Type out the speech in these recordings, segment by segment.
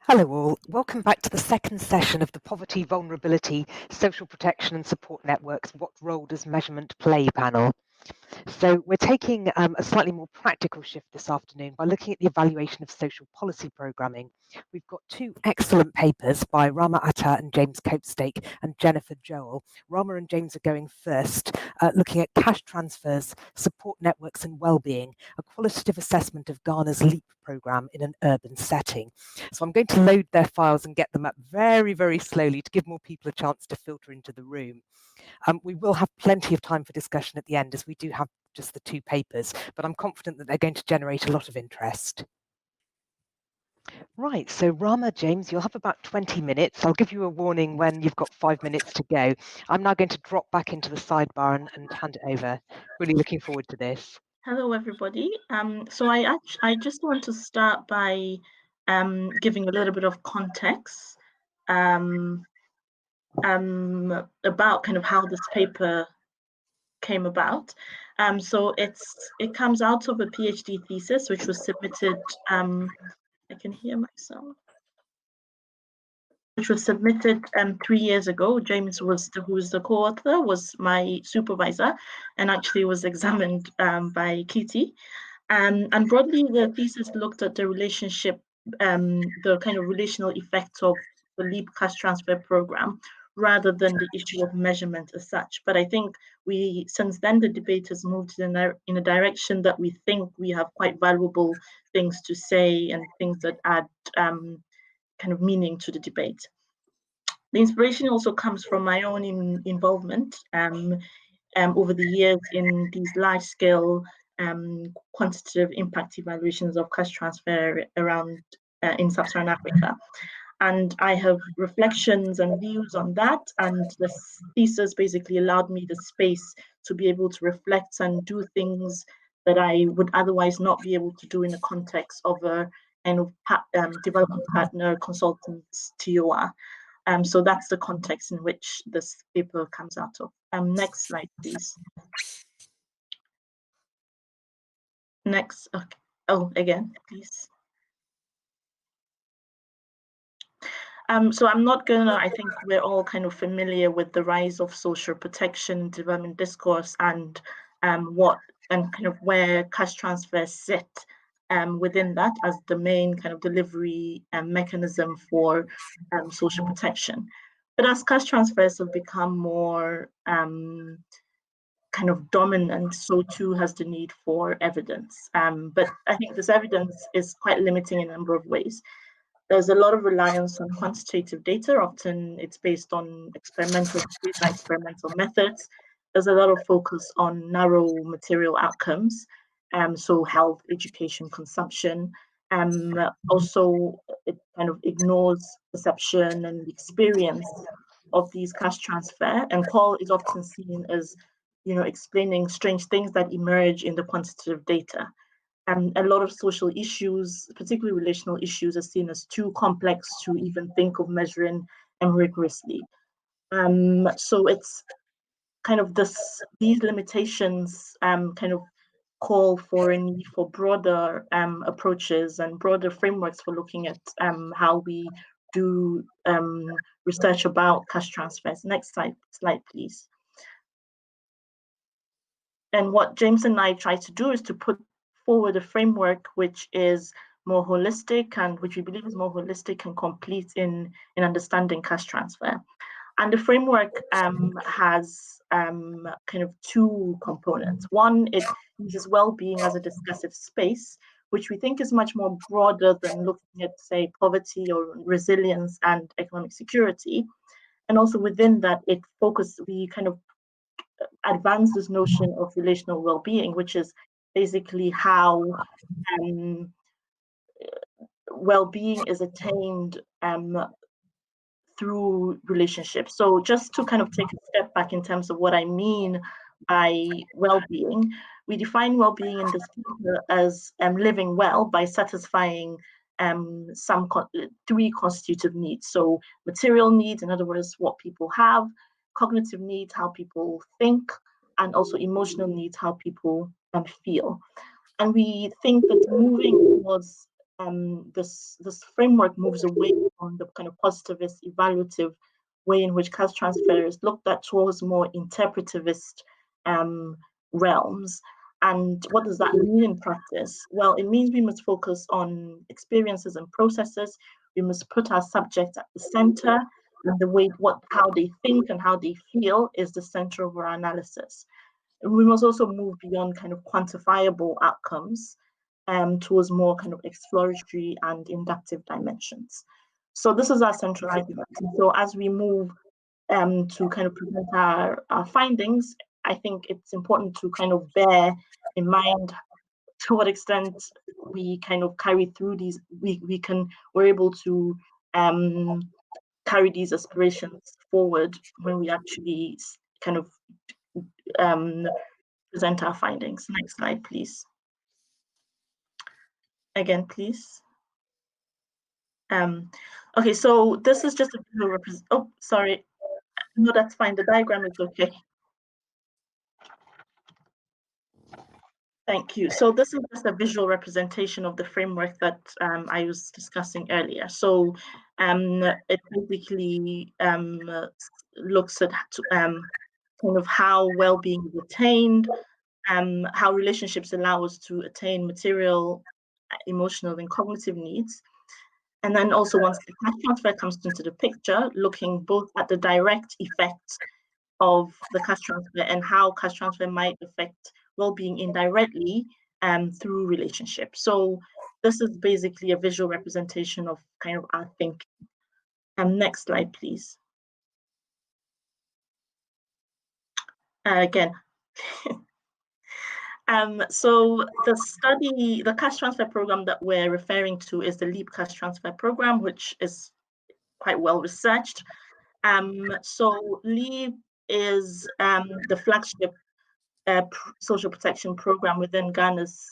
Hello all, welcome back to the second session of the Poverty, Vulnerability, Social Protection and Support Networks, What Role Does Measurement Play panel. So we're taking a slightly more practical shift this afternoon by looking at the evaluation of social policy programming. We've got two excellent papers by Rama Atta and James Copestake and Jennifer Joel. Rama and James are going first, looking at cash transfers, support networks and wellbeing, a qualitative assessment of Ghana's LEAP programme in an urban setting. So I'm going to load their files and get them up very, very slowly to give more people a chance to filter into the room. We will have plenty of time for discussion at the end, as we do have just the two papers, but I'm confident that they're going to generate a lot of interest. Right, so Rama, James, you'll have about 20 minutes. I'll give you a warning when you've got 5 minutes to go. I'm now going to drop back into the sidebar and hand it over. Really looking forward to this. Hello, everybody. So I just want to start by giving a little bit of context about kind of how this paper came about. So it comes out of a PhD thesis which was submitted. I can hear myself. Which was submitted 3 years ago. James who was the co-author, was my supervisor, and actually was examined by Kitty. And broadly, the thesis looked at the relationship, the kind of relational effects of the LEAP cash transfer program, rather than the issue of measurement as such. But I think since then, the debate has moved in a direction that we think we have quite valuable things to say and things that add kind of meaning to the debate. The inspiration also comes from my own involvement over the years in these large-scale quantitative impact evaluations of cash transfer around in sub-Saharan Africa. And I have reflections and views on that, and this thesis basically allowed me the space to be able to reflect and do things that I would otherwise not be able to do in the context of a kind of development partner consultant TOR. So that's the context in which this paper comes out of. Next slide, please. Next, okay. Oh, again, please. So I'm not gonna, I think we're all kind of familiar with the rise of social protection, development discourse, and what and kind of where cash transfers sit within that as the main kind of delivery mechanism for social protection. But as cash transfers have become more kind of dominant, so too has the need for evidence. But I think this evidence is quite limiting in a number of ways. There's a lot of reliance on quantitative data. Often it's based on experimental methods. There's a lot of focus on narrow material outcomes, so health, education, consumption. Also, it kind of ignores perception and experience of these cash transfer, and call is often seen as, explaining strange things that emerge in the quantitative data. And a lot of social issues, particularly relational issues, are seen as too complex to even think of measuring rigorously. So it's kind of these limitations kind of call for a need for broader approaches and broader frameworks for looking at how we do research about cash transfers. Next slide, please. And what James and I try to do is to put forward a framework which is more holistic and which we believe is more holistic and complete in understanding cash transfer. And the framework has kind of two components. One, it uses well-being as a discursive space, which we think is much more broader than looking at, say, poverty or resilience and economic security. And also within that, we kind of advance this notion of relational well-being, which is basically how well-being is attained through relationships. So just to kind of take a step back in terms of what I mean by well-being, we define well-being in this paper as living well by satisfying three constitutive needs. So material needs, in other words, what people have; cognitive needs, how people think; and also emotional needs, how people feel. And we think that moving towards this framework moves away from the kind of positivist, evaluative way in which caste transfer is looked at towards more interpretivist realms. And what does that mean in practice? Well, it means we must focus on experiences and processes. We must put our subject at the center, and the way how they think and how they feel is the center of our analysis. And we must also move beyond kind of quantifiable outcomes towards more kind of exploratory and inductive dimensions. So this is our central argument. And so as we move to kind of present our findings, I think it's important to kind of bear in mind to what extent we kind of carry through these, we're able to carry these aspirations forward when we actually kind of present our findings. Next slide, please. Again, please. Okay, so this is just a visual representation. Oh, sorry. No, that's fine. The diagram is okay. Thank you. So this is just a visual representation of the framework that I was discussing earlier. So it basically looks at kind of how well-being is attained, how relationships allow us to attain material, emotional, and cognitive needs. And then also once the cash transfer comes into the picture, looking both at the direct effects of the cash transfer and how cash transfer might affect well-being indirectly through relationships. So this is basically a visual representation of kind of our thinking. Next slide, please. Again. So the cash transfer program that we're referring to is the LEAP cash transfer program, which is quite well researched. So LEAP is the flagship social protection program within Ghana's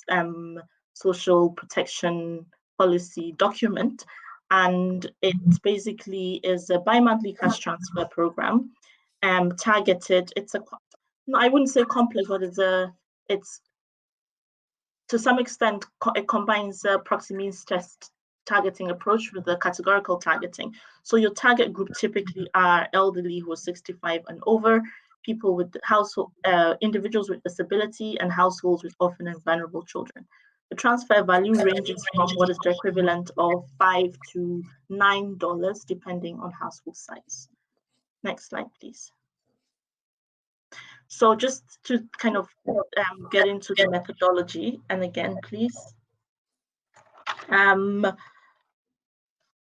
social protection policy document. And it basically is a bi-monthly cash transfer program targeted. I wouldn't say complex, but it's to some extent, it combines the proxy means test targeting approach with the categorical targeting. So your target group typically are elderly who are 65 and over, people with household, individuals with disability, and households with orphan and vulnerable children. The transfer value ranges from what is the equivalent of $5 to $9, depending on household size. Next slide, please. So just to kind of get into the methodology, and again, please.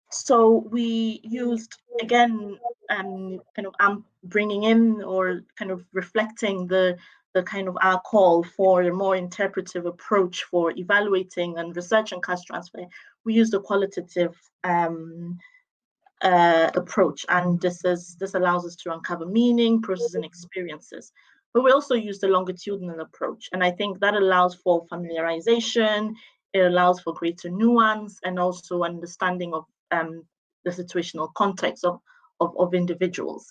So we used, again, kind of bringing in or kind of reflecting the kind of our call for a more interpretive approach for evaluating and researching cash transfer. We used a qualitative approach, and this allows us to uncover meaning, process, and experiences. But we also use the longitudinal approach, and I think that allows for familiarization, it allows for greater nuance, and also understanding of the situational context of individuals.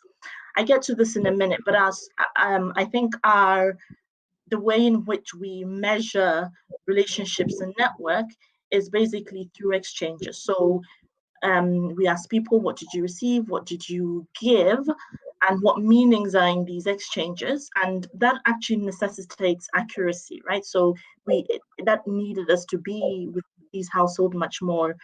I get to this in a minute, but as I think the way in which we measure relationships and network is basically through exchanges. So we ask people, what did you receive? What did you give? And what meanings are in these exchanges? And that actually necessitates accuracy, right? So that needed us to be with these households much more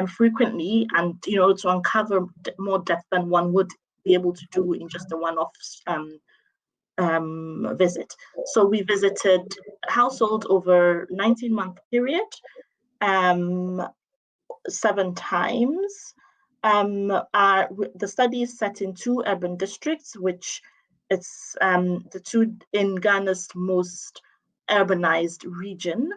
frequently, and to uncover more depth than one would be able to do in just a one-off visit. So we visited households over 19-month period, 7 times. The study is set in 2 urban districts, which it's the 2 in Ghana's most urbanized region.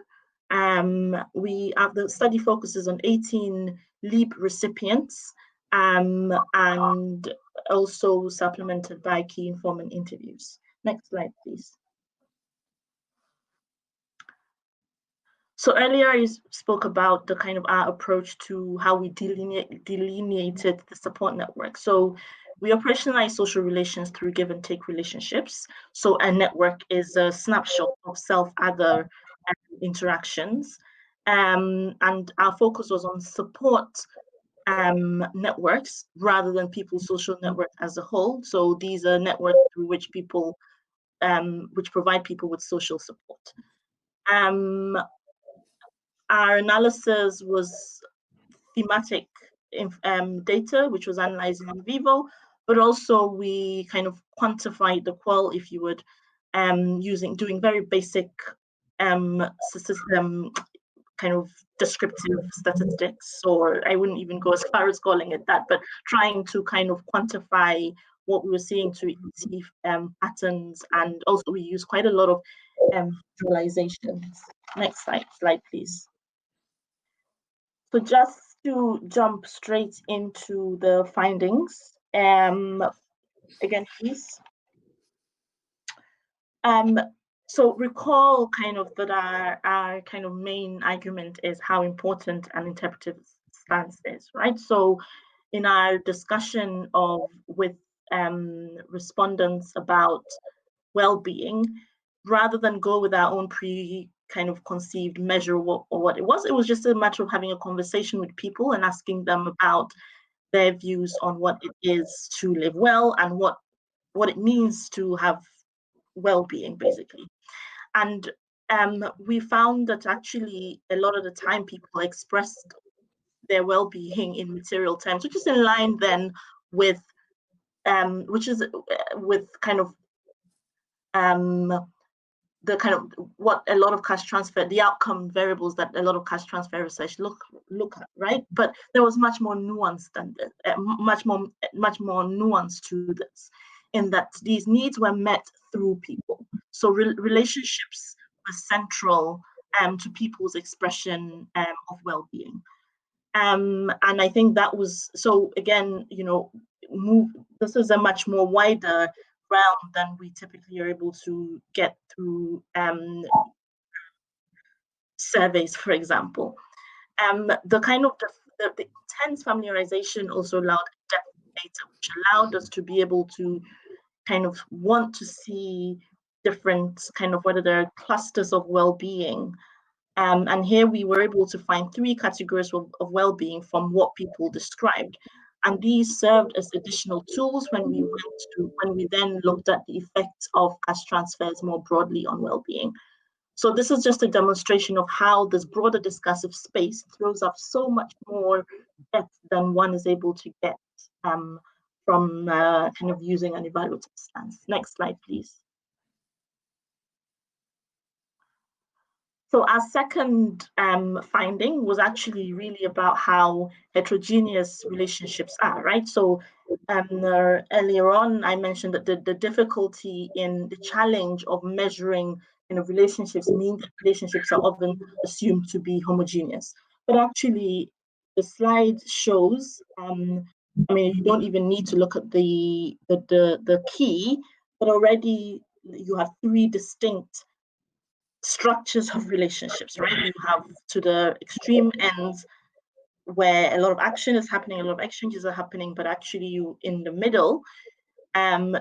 The study focuses on 18 LEAP recipients and also supplemented by key informant interviews. Next slide, please. So earlier I spoke about the kind of our approach to how we delineated the support network. So we operationalize social relations through give and take relationships. So a network is a snapshot of self-other interactions. and our focus was on support networks rather than people's social network as a whole. So these are networks through which people, which provide people with social support. Our analysis was thematic data, which was analyzed in vivo, but also we kind of quantified the qual, if you would, doing very basic kind of descriptive statistics, or I wouldn't even go as far as calling it that, but trying to kind of quantify what we were seeing to see patterns, and also we use quite a lot of visualizations. Next slide, please. So just to jump straight into the findings, again, please. So recall kind of that our kind of main argument is how important an interpretive stance is, right? So in our discussion with respondents about well-being, rather than go with our own kind of conceived measure or what it was just a matter of having a conversation with people and asking them about their views on what it is to live well and what it means to have well-being, basically. And we found that actually a lot of the time people expressed their well-being in material terms, which is in line then with kind of the kind of what a lot of cash transfer, the outcome variables that a lot of cash transfer research look at, right? But there was much more nuance than this, much more nuance to this, in that these needs were met through people. So relationships were central to people's expression of well-being. And I think that was, so again, you know, this is a much more wider realm than we typically are able to get through surveys, for example. The kind of the intense familiarization also allowed depth data, which allowed us to be able to kind of want to see different kind of whether there are clusters of well-being. And here we were able to find 3 categories of well-being from what people described. And these served as additional tools when we then looked at the effects of cash transfers more broadly on well-being. So this is just a demonstration of how this broader discursive space throws up so much more depth than one is able to get from kind of using an evaluative stance. Next slide, please. So our second finding was actually really about how heterogeneous relationships are, right? So earlier on, I mentioned that the difficulty in the challenge of measuring relationships means that relationships are often assumed to be homogeneous. But actually, the slide shows, I mean, you don't even need to look at the key, but already you have 3 distinct structures of relationships, right? You have to the extreme ends where a lot of action is happening, a lot of exchanges are happening, but actually you in the middle,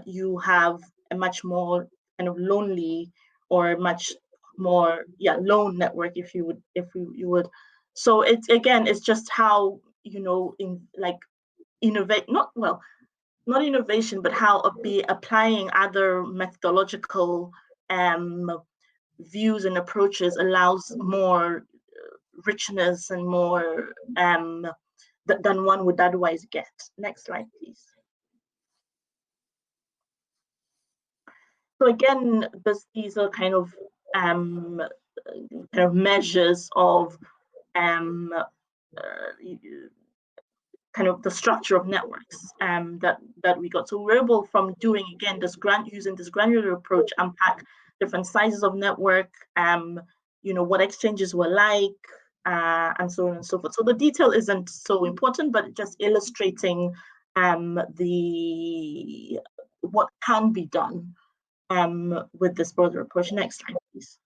you have a much more kind of lonely or much more lone network, if you would. So it's again, it's just how, you know, in like not innovation, but how be applying other methodological views and approaches allows more richness and more than one would otherwise get. Next slide, please. So again, these are kind of measures of kind of the structure of networks that we got. So we're able, from doing again using this granular approach, unpack different sizes of network, you know, what exchanges were like, and so on and so forth. So the detail isn't so important, but just illustrating what can be done with this broader approach. Next slide, please.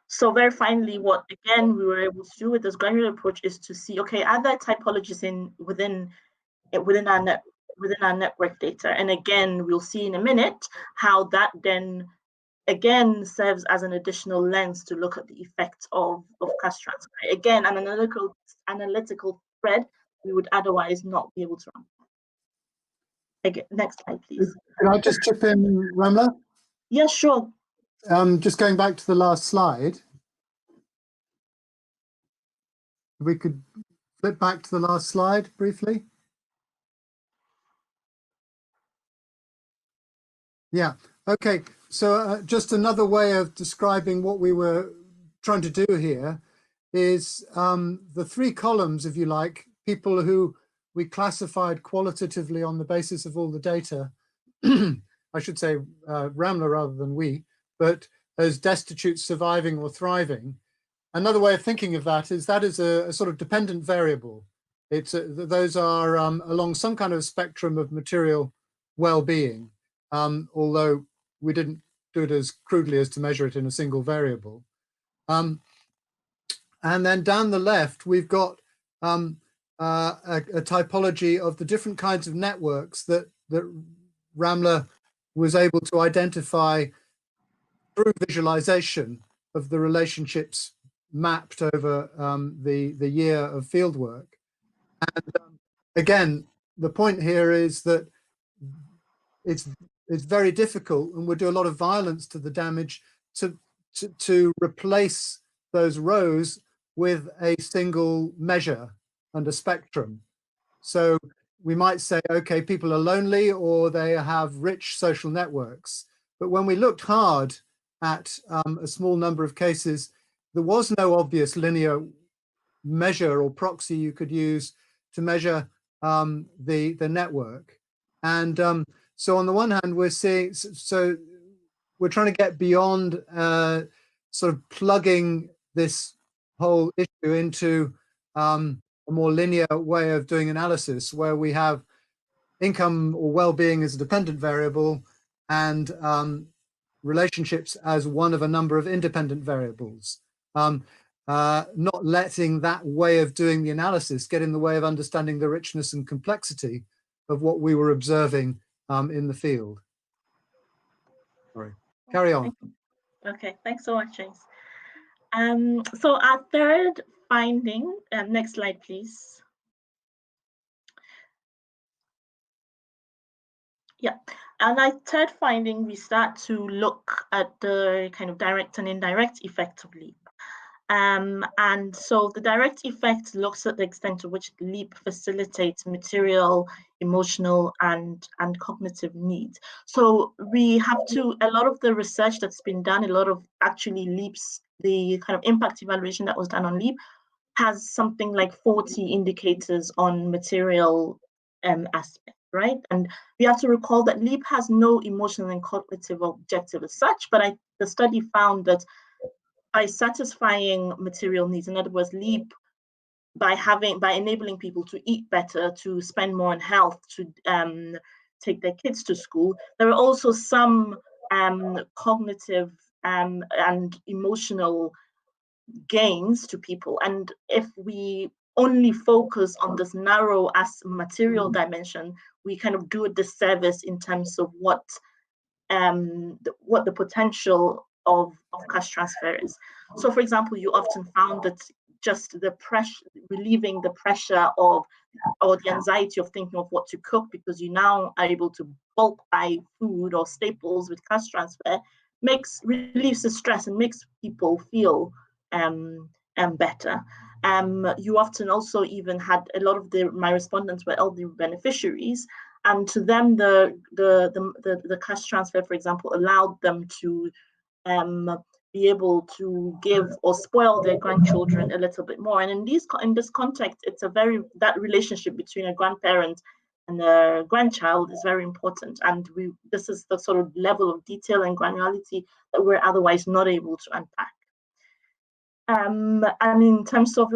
So very finally, what again we were able to do with this granular approach is to see, okay, are there typologies within our network data? And again, we'll see in a minute how that then again serves as an additional lens to look at the effects of cash transfer. Again, an analytical thread we would otherwise not be able to run. Again, next slide, please. Can I just chip in, Ramla? Yeah, sure. Just going back to the last slide. We could flip back to the last slide briefly. Yeah, okay. So just another way of describing what we were trying to do here is the three columns, if you like, people who we classified qualitatively on the basis of all the data. I should say Ramla rather than we, but as destitute, surviving or thriving. Another way of thinking of that is a sort of dependent variable. It's those are along some kind of spectrum of material well-being, although we didn't do it as crudely as to measure it in a single variable. And then down the left, we've got a typology of the different kinds of networks that Ramla was able to identify through visualization of the relationships mapped over the year of fieldwork. And again, the point here is that it's very difficult and would do a lot of violence to the damage to replace those rows with a single measure and a spectrum. So we might say, okay, people are lonely or they have rich social networks. But when we looked hard at a small number of cases, there was no obvious linear measure or proxy you could use to measure the network. And so on the one hand, we're seeing, so we're trying to get beyond sort of plugging this whole issue into a more linear way of doing analysis, where we have income or well-being as a dependent variable and relationships as one of a number of independent variables. Not letting that way of doing the analysis get in the way of understanding the richness and complexity of what we were observing in the field. Sorry, carry on. Okay, thanks so much, James. So our third finding, next slide, please. Yeah, and our third finding, we start to look at the kind of direct and indirect effect of LEAP. And so the direct effect looks at the extent to which LEAP facilitates material, emotional, and cognitive needs. So we have a lot of the research that's been done, a lot of actually LEAP's, the kind of impact evaluation that was done on LEAP has something like 40 indicators on material aspect, right? And we have to recall that LEAP has no emotional and cognitive objective as such, but the study found that by satisfying material needs, in other words, LEAP, by enabling people to eat better, to spend more on health, to take their kids to school, there are also some cognitive and emotional gains to people. And if we only focus on this narrow as material dimension, we kind of do a disservice in terms of what the potential of cash transfer is. So, for example, you often found that just the pressure, relieving the pressure of, or the anxiety of thinking of what to cook, because you now are able to bulk buy food or staples with cash transfer, relieves the stress and makes people feel better. You often also even had a lot of my respondents were elderly beneficiaries, and to them the cash transfer, for example, allowed them to be able to give or spoil their grandchildren a little bit more. And in this context, it's that relationship between a grandparent and a grandchild is very important. And this is the sort of level of detail and granularity that we're otherwise not able to unpack. And in terms of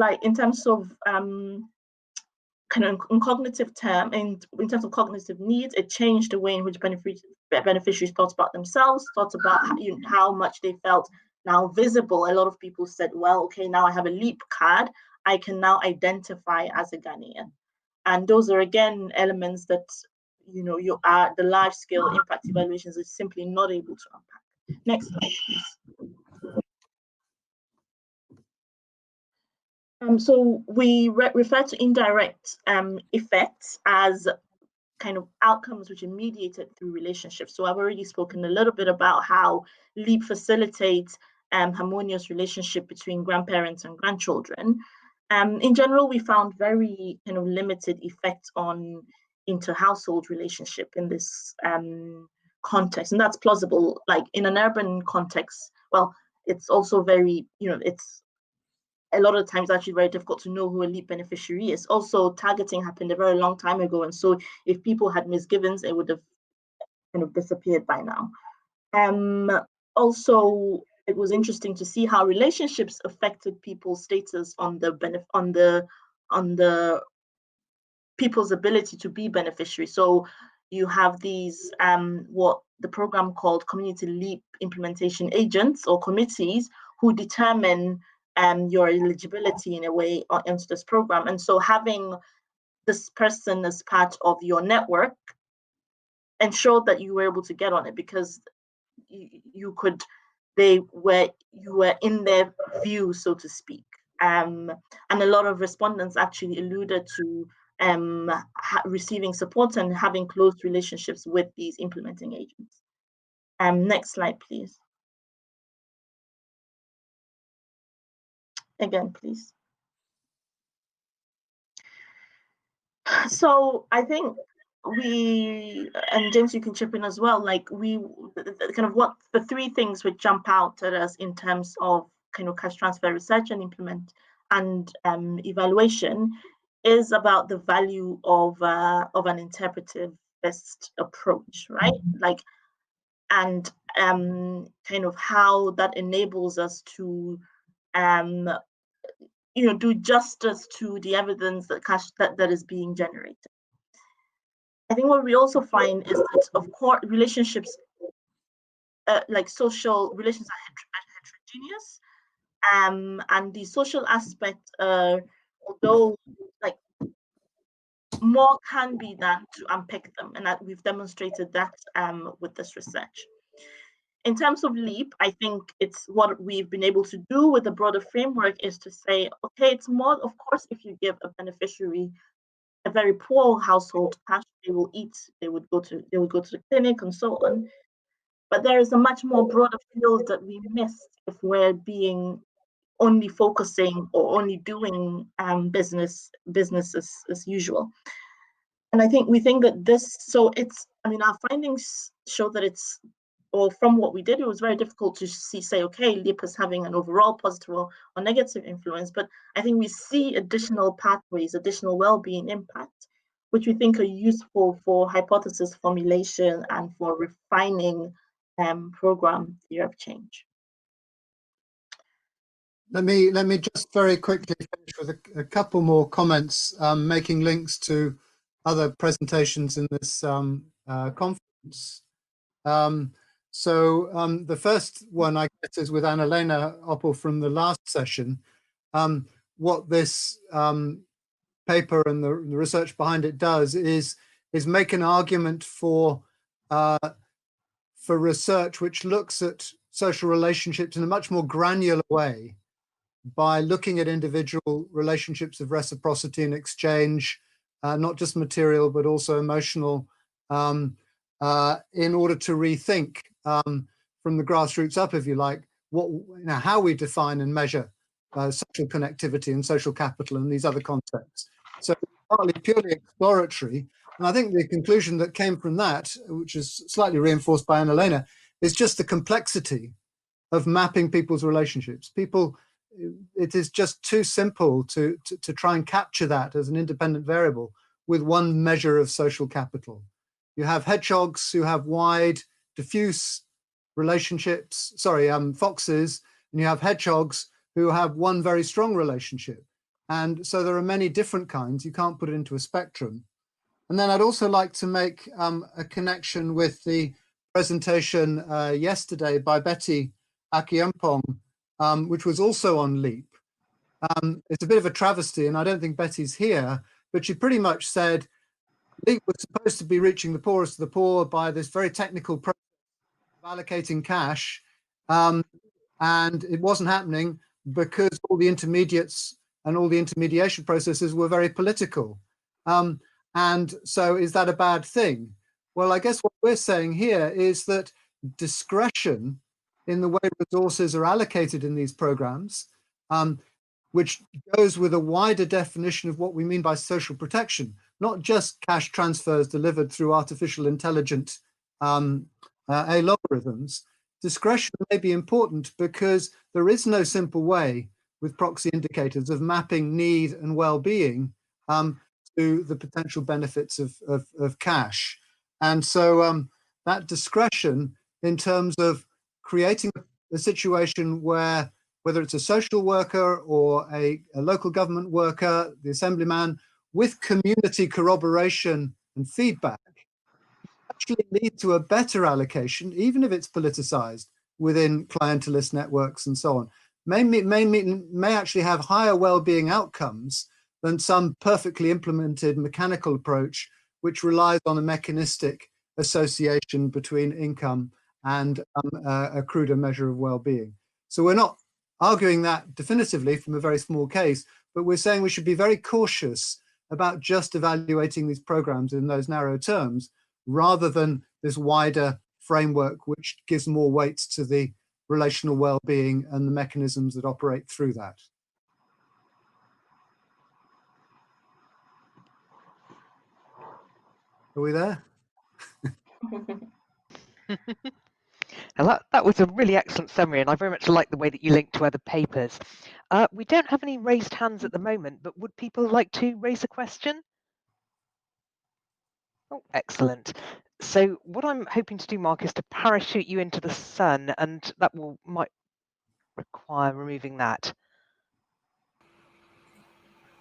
kind of in cognitive term, in terms of cognitive needs, it changed the way in which beneficiaries thought about themselves, thought about how much they felt now visible. A lot of people said, well, okay, now I have a LEAP card, I can now identify as a Ghanaian. And those are, again, elements that, the large-scale impact evaluations is simply not able to unpack. Next slide, please. So we refer to indirect effects as kind of outcomes which are mediated through relationships. So I've already spoken a little bit about how LEAP facilitates harmonious relationship between grandparents and grandchildren. In general, we found very kind of limited effects on inter-household relationship in this context, and that's plausible. Like in an urban context, well, it's also very, it's a lot of times actually very difficult to know who a LEAP beneficiary is. Also, targeting happened a very long time ago, and so if people had misgivings, it would have kind of disappeared by now. Also, it was interesting to see how relationships affected people's status on the people's ability to be beneficiaries. So you have these what the program called community LEAP implementation agents or committees who determine your eligibility in a way into this program. And so having this person as part of your network ensured that you were able to get on it, because you were in their view, so to speak. And a lot of respondents actually alluded to receiving support and having close relationships with these implementing agents. Next slide, please. Again, please. So I think and James, you can chip in as well, like kind of what the three things would jump out at us in terms of kind of cash transfer research and evaluation is about the value of an interpretive-based approach, right? Like, and kind of how that enables us to do justice to the evidence that is being generated. I think what we also find is that, of course, relationships, like social relations, are heterogeneous, and the social aspect, although like more can be done to unpick them, and that we've demonstrated that with this research. In terms of LEAP, I think it's what we've been able to do with the broader framework is to say, okay, it's more, of course, if you give a beneficiary a very poor household cash, they will eat, they would go to the clinic and so on. But there is a much more broader field that we missed if we're being only focusing or only doing business as usual. And we think that this, so it's, our findings show that it's, or from what we did, it was very difficult to say, okay, LEAP is having an overall positive or negative influence, but I think we see additional pathways, additional well-being impact, which we think are useful for hypothesis formulation and for refining program theory of change. Let me just very quickly finish with a couple more comments, making links to other presentations in this conference. So the first one, I guess, is with Annalena Oppel from the last session. What this paper and the research behind it does is make an argument for research which looks at social relationships in a much more granular way by looking at individual relationships of reciprocity and exchange, not just material, but also emotional, in order to rethink from the grassroots up, if you like, how we define and measure social connectivity and social capital and these other concepts. So partly purely exploratory. And I think the conclusion that came from that, which is slightly reinforced by Annalena, is just the complexity of mapping people's relationships. It is just too simple to try and capture that as an independent variable with one measure of social capital. You have hedgehogs who have wide, diffuse relationships, foxes, and you have hedgehogs who have one very strong relationship. And so there are many different kinds. You can't put it into a spectrum. And then I'd also like to make a connection with the presentation yesterday by Betty Akiampong, which was also on LEAP. It's a bit of a travesty, and I don't think Betty's here, but she pretty much said LEAP was supposed to be reaching the poorest of the poor by this very technical process of allocating cash, and it wasn't happening because all the intermediates and all the intermediation processes were very political. And so is that a bad thing? Well, I guess what we're saying here is that discretion in the way resources are allocated in these programs, which goes with a wider definition of what we mean by social protection, not just cash transfers delivered through artificial intelligent algorithms. Discretion may be important because there is no simple way with proxy indicators of mapping need and well-being to the potential benefits of cash. And so that discretion in terms of creating a situation where, whether it's a social worker or a local government worker, the assemblyman, with community corroboration and feedback, actually lead to a better allocation, even if it's politicized within clientelist networks and so on, may actually have higher well-being outcomes than some perfectly implemented mechanical approach, which relies on a mechanistic association between income and a cruder measure of well-being. So we're not arguing that definitively from a very small case, but we're saying we should be very cautious about just evaluating these programs in those narrow terms, rather than this wider framework which gives more weight to the relational well-being and the mechanisms that operate through that. Are we there? And that was a really excellent summary, and I very much like the way that you linked to other papers. We don't have any raised hands at the moment, but would people like to raise a question? Oh, excellent. So what I'm hoping to do, Mark, is to parachute you into the sun, and that might require removing that.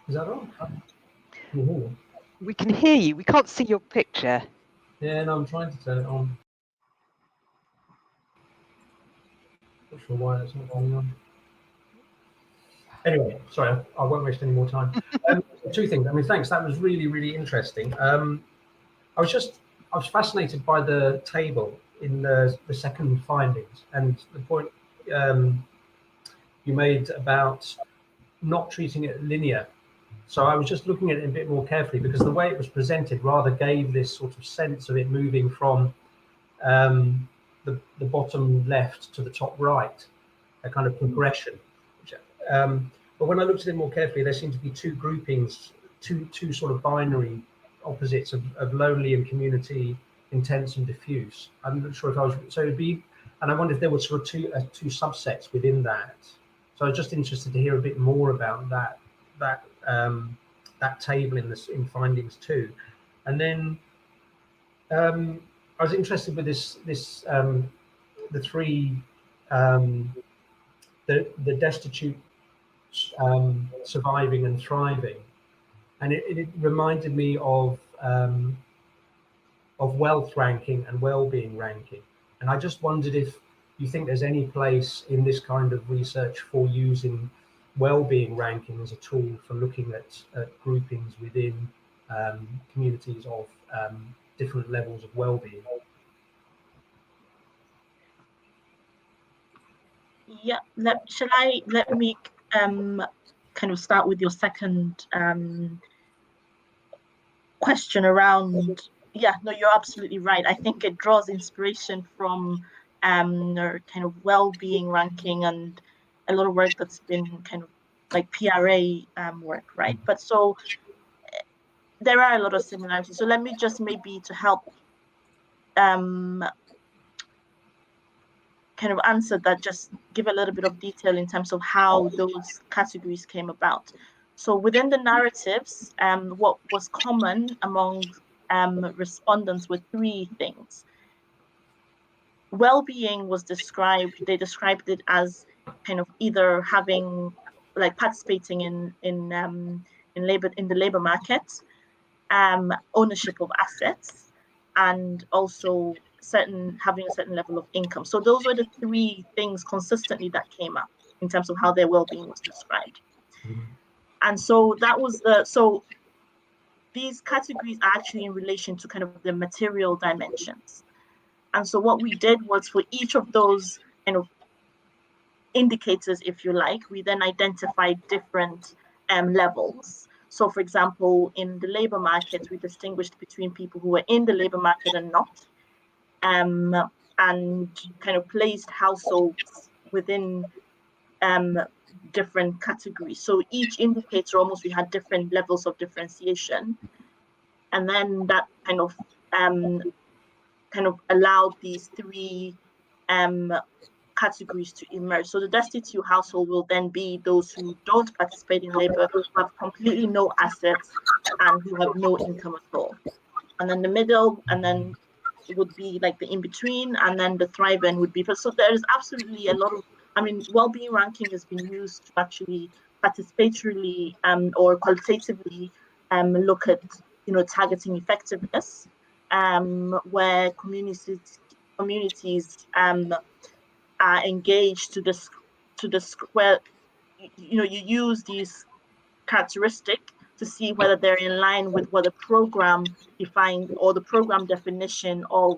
Is that on? Can you hear me? We can hear you. We can't see your picture. Yeah, no, I'm trying to turn it on. Not sure why that's not going on. Anyway, sorry, I won't waste any more time. Two things. I mean, thanks. That was really, really interesting. I was fascinated by the table in the second findings and the point you made about not treating it linear. So I was just looking at it a bit more carefully, because the way it was presented rather gave this sort of sense of it moving from the bottom left to the top right, a kind of progression. But when I looked at it more carefully, there seemed to be two groupings, two sort of binary opposites of lonely and community, intense and diffuse. I'm not sure if I was, so it'd be, and I wonder if there were sort of two subsets within that. So I was just interested to hear a bit more about that table in findings too. And then I was interested with the three, the destitute, surviving and thriving, and it reminded me of wealth ranking and well-being ranking. And I just wondered if you think there's any place in this kind of research for using well-being ranking as a tool for looking at groupings within communities of different levels of well-being. Yeah, let me kind of start with your second question around. Yeah, no, you're absolutely right. I think it draws inspiration from kind of well-being ranking and a lot of work that's been kind of like PRA work, right? But so there are a lot of similarities. So let me just maybe to help kind of answer that, just give a little bit of detail in terms of how those categories came about. So within the narratives, what was common among respondents were three things. Well-being was described, they described it as kind of either having, like participating in the labor market, ownership of assets, and also having a certain level of income. So those were the three things consistently that came up in terms of how their well-being was described. Mm-hmm. And so that was so these categories are actually in relation to kind of the material dimensions. And so what we did was, for each of those kind of indicators, if you like, we then identified different levels. So for example, in the labor market, we distinguished between people who were in the labor market and not, and kind of placed households within different categories. So each indicator, almost, we had different levels of differentiation. And then that kind of allowed these three categories to emerge. So the destitute household will then be those who don't participate in labor, who have completely no assets, and who have no income at all. And then the middle, and then it would be like the in-between, and then the thriving would be. So there is absolutely a lot of, I mean, well-being ranking has been used to actually participatorily or qualitatively look at, targeting effectiveness, where communities are engaged to this, where you use these characteristics to see whether they're in line with what the program defined, or the program definition of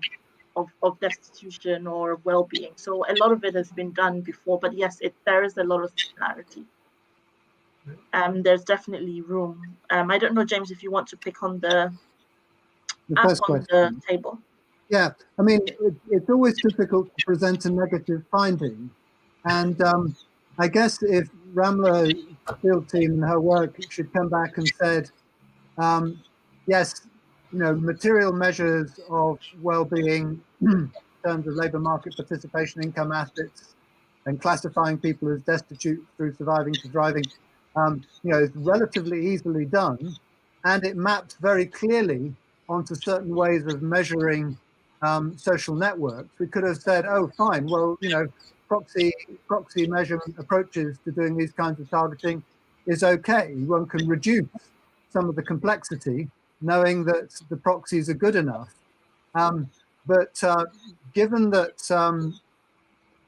destitution or well-being. So a lot of it has been done before, but yes, there is a lot of similarity. There's definitely room. I don't know, James, if you want to pick on the first on question. the table. Yeah, I mean, it's always difficult to present a negative finding. And I guess if Ramla's field team and her work should come back and said, yes, material measures of well-being in terms of labour market participation, income, assets, and classifying people as destitute through surviving to thriving, is relatively easily done. And it maps very clearly onto certain ways of measuring social networks. We could have said, oh, fine, well, proxy measurement approaches to doing these kinds of targeting is okay. One can reduce some of the complexity, knowing that the proxies are good enough. But given that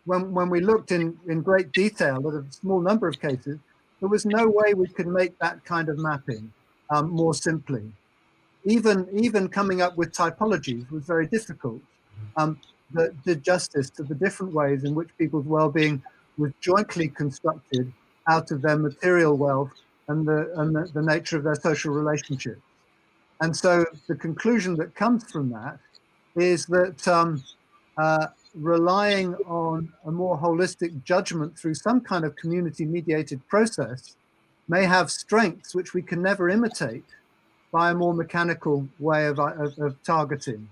when we looked in great detail at a small number of cases, there was no way we could make that kind of mapping more simply. Even coming up with typologies was very difficult. That did justice to the different ways in which people's well-being was jointly constructed out of their material wealth and the nature of their social relationships. And so the conclusion that comes from that is that relying on a more holistic judgment through some kind of community-mediated process may have strengths which we can never imitate by a more mechanical way of targeting.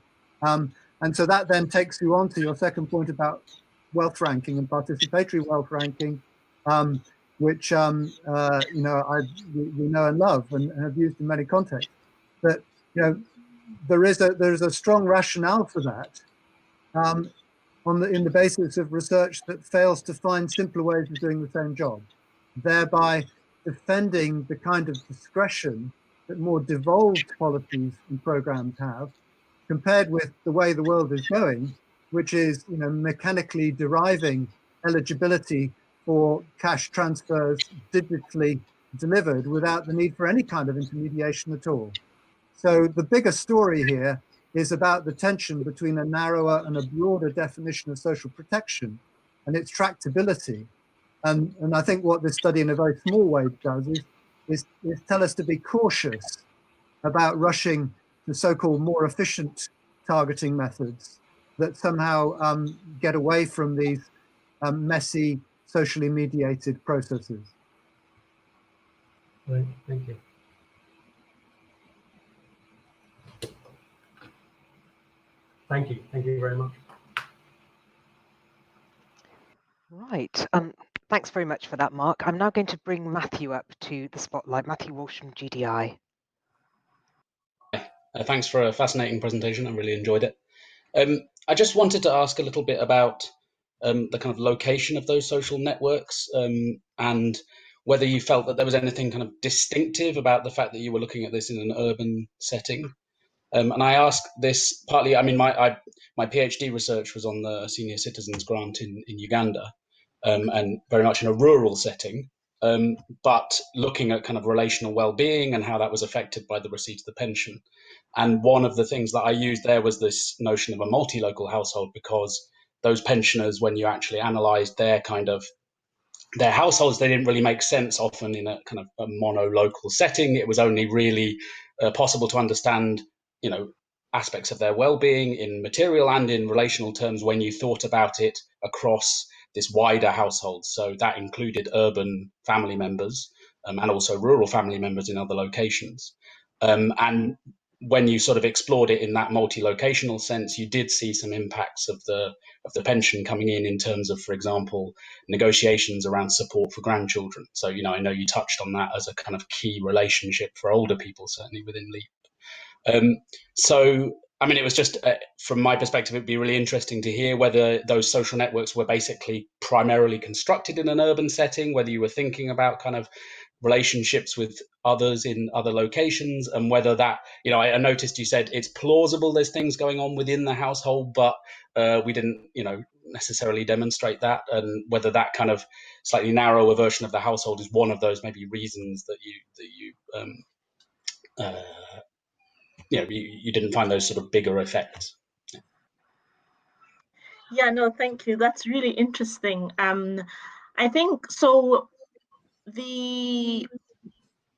And so that then takes you on to your second point about wealth ranking and participatory wealth ranking, which we know and love and have used in many contexts. But there is a strong rationale for that in the basis of research that fails to find simpler ways of doing the same job, thereby defending the kind of discretion that more devolved policies and programs have, compared with the way the world is going, which is mechanically deriving eligibility for cash transfers digitally delivered without the need for any kind of intermediation at all. So the bigger story here is about the tension between a narrower and a broader definition of social protection and its tractability. And I think what this study in a very small way does is tell us to be cautious about rushing to so-called more efficient targeting methods that somehow get away from these messy, socially mediated processes. Right, thank you. Thank you very much. Right. Thanks very much for that, Mark. I'm now going to bring Matthew up to the spotlight. Matthew Walsh from GDI. Thanks for a fascinating presentation. I really enjoyed it. I just wanted to ask a little bit about the kind of location of those social networks and whether you felt that there was anything kind of distinctive about the fact that you were looking at this in an urban setting. And I ask this partly, I mean, my PhD research was on the Senior Citizens Grant in Uganda, and very much in a rural setting. but looking at kind of relational well-being and how that was affected by the receipt of the pension. And one of the things that I used there was this notion of a multi-local household, because those pensioners, when you actually analysed their households, they didn't really make sense often in a kind of a mono-local setting. It was only really possible to understand, aspects of their well-being in material and in relational terms when you thought about it across this wider household. So that included urban family members and also rural family members in other locations. And when you sort of explored it in that multi-locational sense, you did see some impacts of the pension coming in terms of, for example, negotiations around support for grandchildren. So, I know you touched on that as a kind of key relationship for older people, certainly within LEAP. So, I mean, it was just, from my perspective, it'd be really interesting to hear whether those social networks were basically primarily constructed in an urban setting, whether you were thinking about kind of relationships with others in other locations, and whether that, I noticed you said it's plausible there's things going on within the household, but we didn't, necessarily demonstrate that, and whether that kind of slightly narrower version of the household is one of those maybe reasons that you didn't find those sort of bigger effects. Yeah, no, thank you. That's really interesting. I think so. The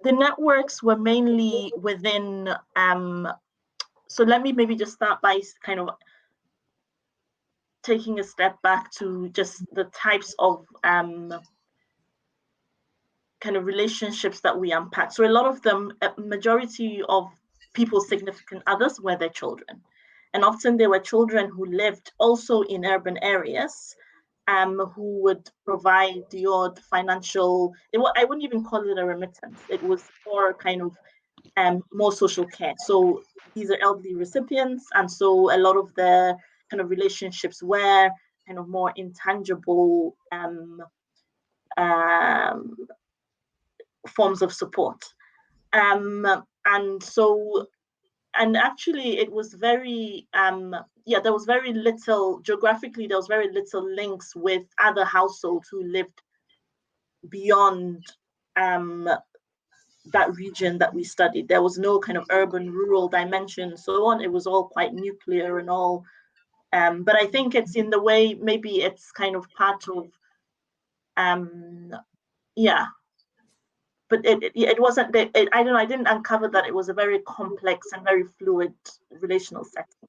networks were mainly within. So let me maybe just start by kind of taking a step back to just the types of kind of relationships that we unpack. So a lot of them, a majority of people's significant others were their children. And often they were children who lived also in urban areas, who would provide the odd financial, I wouldn't even call it a remittance. It was for kind of more social care. So these are elderly recipients. And so a lot of the kind of relationships were kind of more intangible forms of support. And actually it was very, there was very little, geographically, there was very little links with other households who lived beyond that region that we studied. There was no kind of urban, rural dimension, so on. It was all quite nuclear and all. But I think it's in the way, maybe it's kind of part of, but it wasn't, I don't know, I didn't uncover that it was a very complex and very fluid relational setting.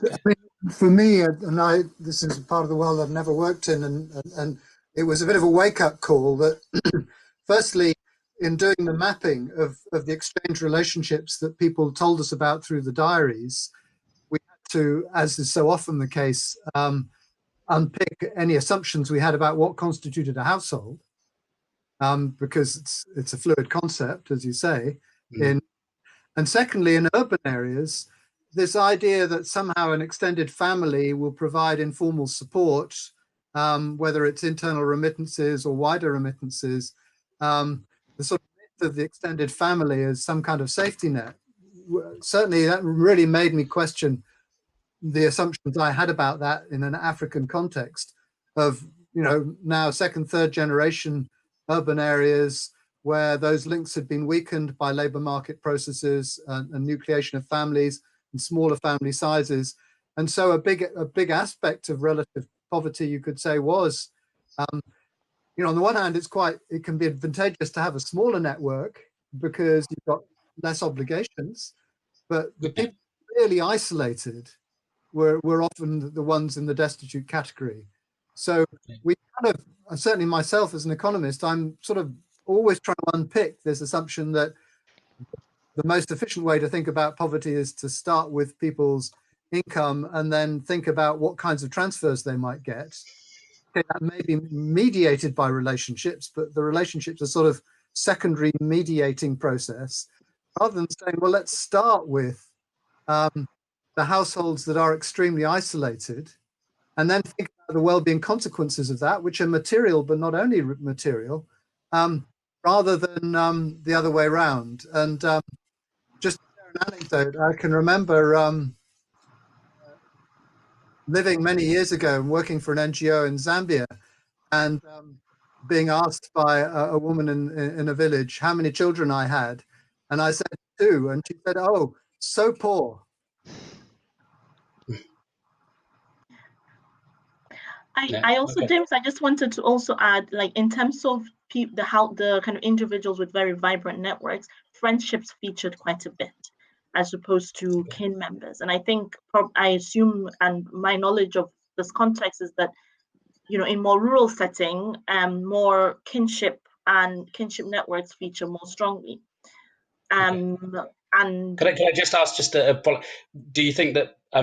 I mean, for me, and this is part of the world I've never worked in, and it was a bit of a wake-up call that, firstly, in doing the mapping of the exchange relationships that people told us about through the diaries, we had to, as is so often the case, unpick any assumptions we had about what constituted a household. Because it's a fluid concept, as you say. And secondly, in urban areas, this idea that somehow an extended family will provide informal support, whether it's internal remittances or wider remittances, the sort of myth of the extended family as some kind of safety net, certainly that really made me question the assumptions I had about that in an African context of, now second, third generation urban areas where those links had been weakened by labor market processes and nucleation of families and smaller family sizes. And so a big aspect of relative poverty, you could say, was, on the one hand, it can be advantageous to have a smaller network because you've got less obligations, but the people really isolated were often the ones in the destitute category. So we kind of, certainly myself as an economist, I'm sort of always trying to unpick this assumption that the most efficient way to think about poverty is to start with people's income and then think about what kinds of transfers they might get. Okay, that may be mediated by relationships, but the relationships are sort of secondary mediating process, rather than saying, well, let's start with the households that are extremely isolated, and then think about the well-being consequences of that, which are material, but not only material, rather than the other way around. And just an anecdote, I can remember living many years ago and working for an NGO in Zambia, and being asked by a woman in a village how many children I had, and I said 2, and she said, "Oh, so poor." I also, okay. James, I just wanted to also add, like, in terms of the kind of individuals with very vibrant networks, friendships featured quite a bit, as opposed to kin members. And I think, I assume, and my knowledge of this context is that, you know, in more rural setting, more kinship and kinship networks feature more strongly. And Can I just ask, do you think that, I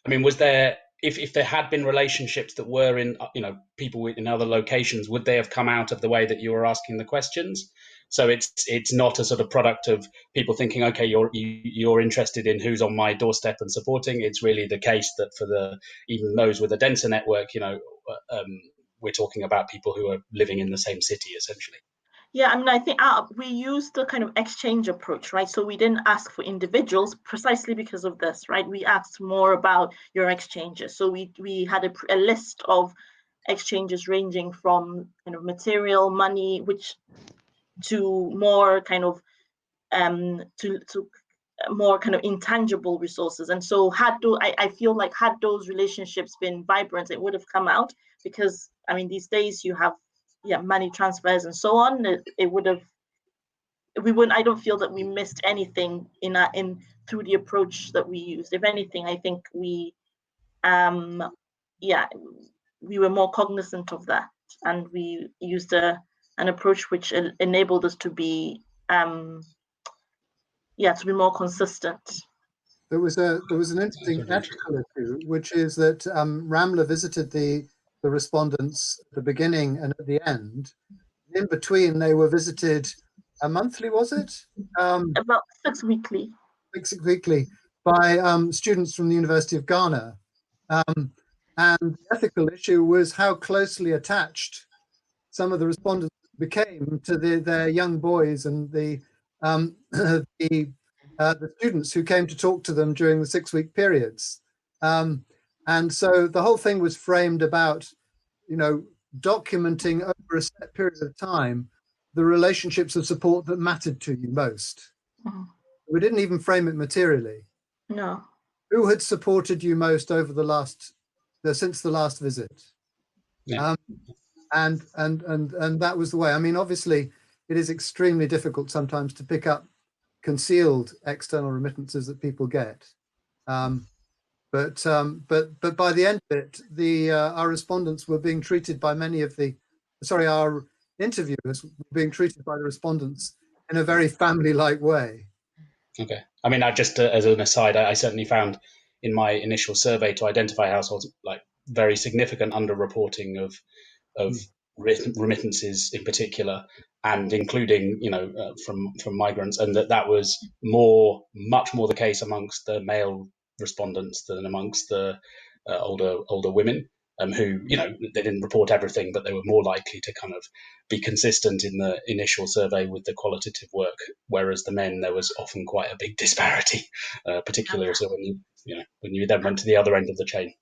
mean, was there, if there had been relationships that were in, you know, people in other locations, would they have come out of the way that you were asking the questions? So it's not a sort of product of people thinking, okay, you're interested in who's on my doorstep and supporting. It's really the case that for even those with a denser network, you know, we're talking about people who are living in the same city, essentially. Yeah, I mean, I think we used the kind of exchange approach, right? So we didn't ask for individuals precisely because of this, right? We asked more about your exchanges. So we had a list of exchanges ranging from kind of material, money, which to more kind of to more kind of intangible resources. And so I feel like had those relationships been vibrant, it would have come out, because I mean, these days you have money transfers and so on. It would have, I don't feel that we missed anything in through the approach that we used. If anything, I think we were more cognizant of that, and we used an approach which enabled us to be more consistent. There was an interesting ethical issue, which is that Ramler visited the respondents at the beginning and at the end. In between, they were visited monthly, was it? About 6 weekly. 6 weekly by students from the University of Ghana. And the ethical issue was how closely attached some of the respondents became to their young boys and the students who came to talk to them during the 6-week periods. And so the whole thing was framed about, you know, documenting over a set period of time the relationships of support that mattered to you most. Mm-hmm. We didn't even frame it materially. No. Who had supported you most over since the last visit? Yeah. And that was the way. I mean, obviously, it is extremely difficult sometimes to pick up concealed external remittances that people get. But by the end of it, our respondents were being treated by our interviewers were being treated by the respondents in a very family-like way. Okay. I mean, as an aside, I certainly found in my initial survey to identify households like very significant underreporting of remittances in particular, and including, you know, from migrants, and that was much more the case amongst the male respondents than amongst the older women, who, you know, they didn't report everything, but they were more likely to kind of be consistent in the initial survey with the qualitative work, whereas the men, there was often quite a big disparity, particularly so when you then went to the other end of the chain.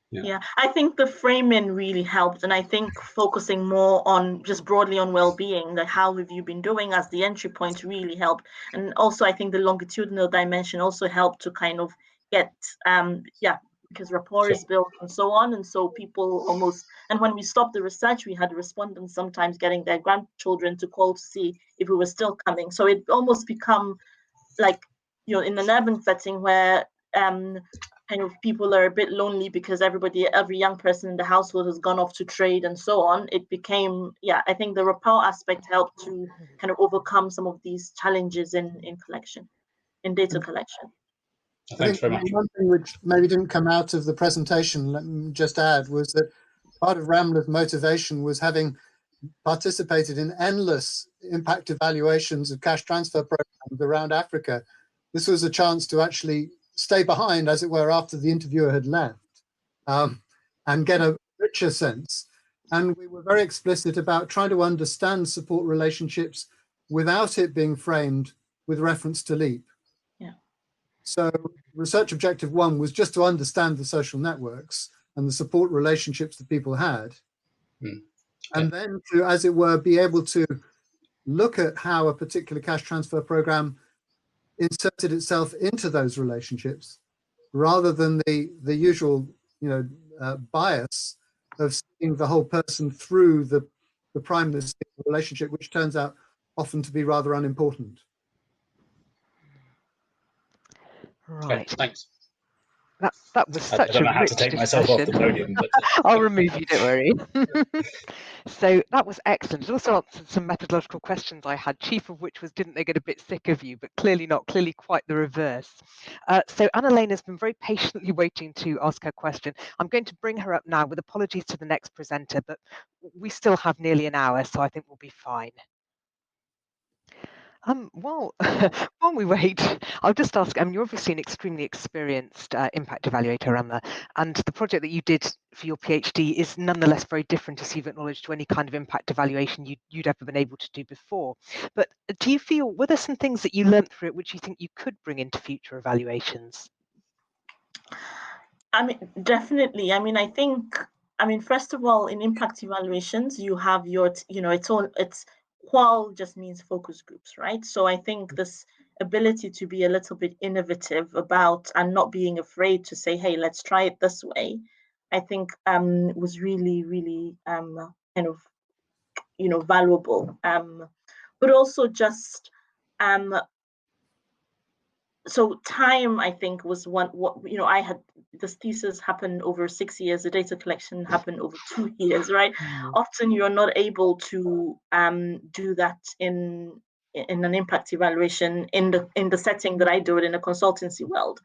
Yeah, I think the framing really helped, and I think focusing more on just broadly on well-being, like how have you been doing as the entry point, really helped. And also I think the longitudinal dimension also helped to kind of get because rapport is built and so on, and so people almost, and when we stopped the research, we had respondents sometimes getting their grandchildren to call to see if we were still coming. So it almost become like, you know, in an urban setting where kind of people are a bit lonely because every young person in the household has gone off to trade and so on. It became, I think the rapport aspect helped to kind of overcome some of these challenges in data collection. Thanks very much. One thing which maybe didn't come out of the presentation, let me just add, was that part of Ramler's motivation was having participated in endless impact evaluations of cash transfer programs around Africa. This was a chance to actually stay behind, as it were, after the interviewer had left, and get a richer sense. And we were very explicit about trying to understand support relationships without it being framed with reference to LEAP. Yeah. So research objective 1 was just to understand the social networks and the support relationships that people had. and then to, as it were, be able to look at how a particular cash transfer program inserted itself into those relationships, rather than the usual, bias of seeing the whole person through the primeless relationship, which turns out often to be rather unimportant. Right. Okay, thanks. That was I such don't a know how rich to take discussion. myself off the podium, but I'll remove you, don't worry. So that was excellent. It also answered some methodological questions I had, chief of which was, didn't they get a bit sick of you? But clearly not, clearly quite the reverse. So Anna-Lena has been very patiently waiting to ask her question. I'm going to bring her up now, with apologies to the next presenter, but we still have nearly an hour, so I think we'll be fine. Well, while we wait, I'll just ask, you're obviously an extremely experienced impact evaluator, Emma, and the project that you did for your PhD is nonetheless very different, as you've acknowledged, to any kind of impact evaluation you'd ever been able to do before. But do you feel, were there some things that you learned through it which you think you could bring into future evaluations? I mean, definitely. I mean, I think, first of all, in impact evaluations, you have your, it's qual just means focus groups, right? So I think this ability to be a little bit innovative about and not being afraid to say, hey, let's try it this way, I think was really, really kind of, valuable. But also just so time, I think, was I had this thesis happen over 6 years, the data collection happened over 2 years, right? Often you're not able to do that in an impact evaluation in the setting that I do it in a consultancy world.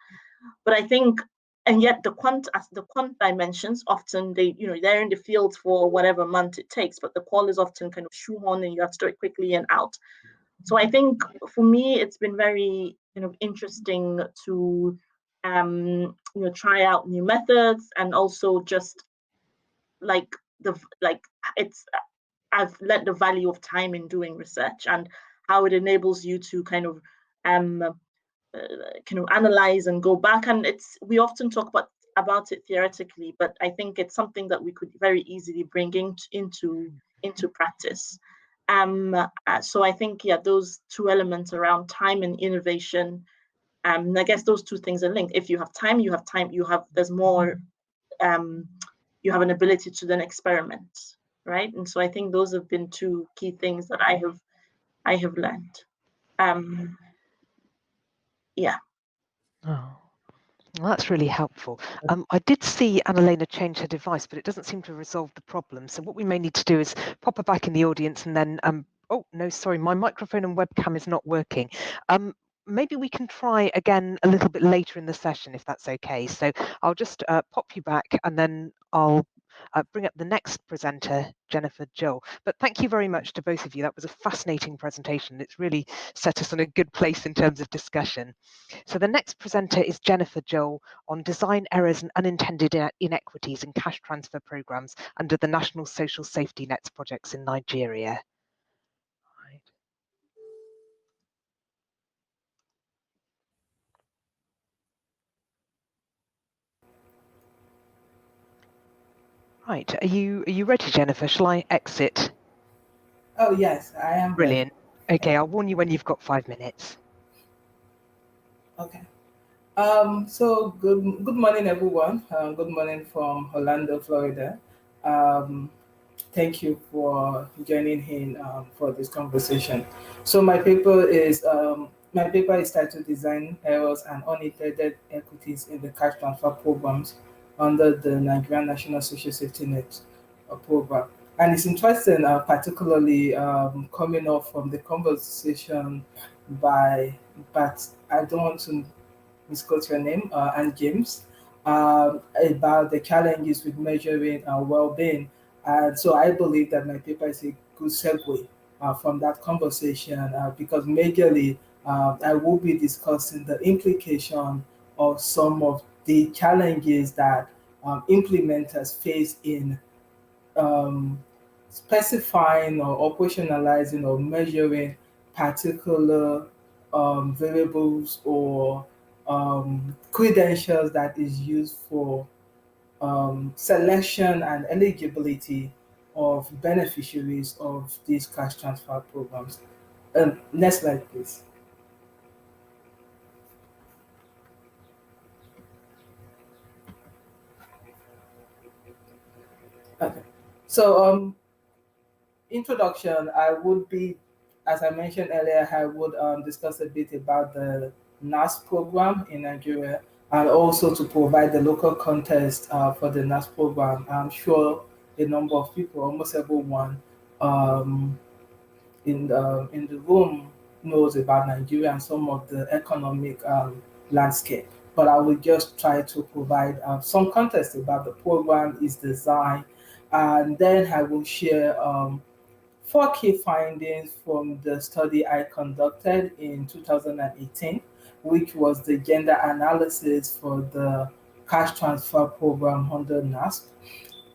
But I think, and yet the quant dimensions often they're in the field for whatever month it takes, but the qual is often kind of shoehorned and you have to do it quickly and out. So I think for me, it's been very interesting to try out new methods, and also just I've learned the value of time in doing research and how it enables you to kind of analyze and go back. And we often talk about it theoretically, but I think it's something that we could very easily bring into practice. So I think, those two elements around time and innovation, and I guess those two things are linked. If you have time, there's more, you have an ability to then experiment, right? And so I think those have been two key things that I have learned. Yeah. Oh. Well, that's really helpful. I did see Anna-Lena change her device, but it doesn't seem to have resolved the problem. So what we may need to do is pop her back in the audience and then, oh, no, sorry, my microphone and webcam is not working. Maybe we can try again a little bit later in the session, if that's okay. So I'll just pop you back and then I'll bring up the next presenter, Jennifer Joel. But thank you very much to both of you. That was a fascinating presentation. It's really set us in a good place in terms of discussion. So the next presenter is Jennifer Joel on design errors and unintended inequities in cash transfer programs under the National Social Safety Nets projects in Nigeria. Right, are you ready, Jennifer? Shall I exit? Oh, yes, I am. Brilliant. Okay, I'll warn you when you've got 5 minutes. Okay. So good morning, everyone. Good morning from Orlando, Florida. Thank you for joining in for this conversation. So my paper is titled Design Errors and Unintended Equities in the Cash Transfer Programs under the Nigerian National Social Safety Net program. And it's interesting, particularly coming off from the conversation but I don't want to misquote your name, and James, about the challenges with measuring well-being. And so I believe that my paper is a good segue from that conversation because majorly I will be discussing the implication of some of the challenges that implementers face in specifying or operationalizing or measuring particular variables or credentials that is used for selection and eligibility of beneficiaries of these cash transfer programs. Next slide, please. Okay. So, introduction, I would be, as I mentioned earlier, I would discuss a bit about the NASP program in Nigeria, and also to provide the local context for the NASP program. I'm sure a number of people, almost everyone in the room knows about Nigeria and some of the economic landscape. But I will just try to provide some context about the program, its design, and then I will share 4 key findings from the study I conducted in 2018, which was the gender analysis for the cash transfer program under NASP.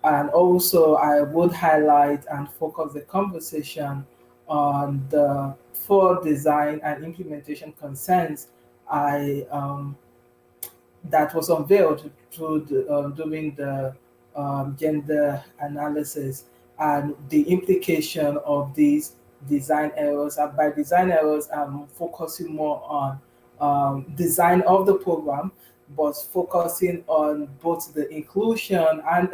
And also, I would highlight and focus the conversation on the 4 design and implementation concerns I that was unveiled through during the gender analysis, and the implication of these design errors. And by design errors, I'm focusing more on design of the program, but focusing on both the inclusion and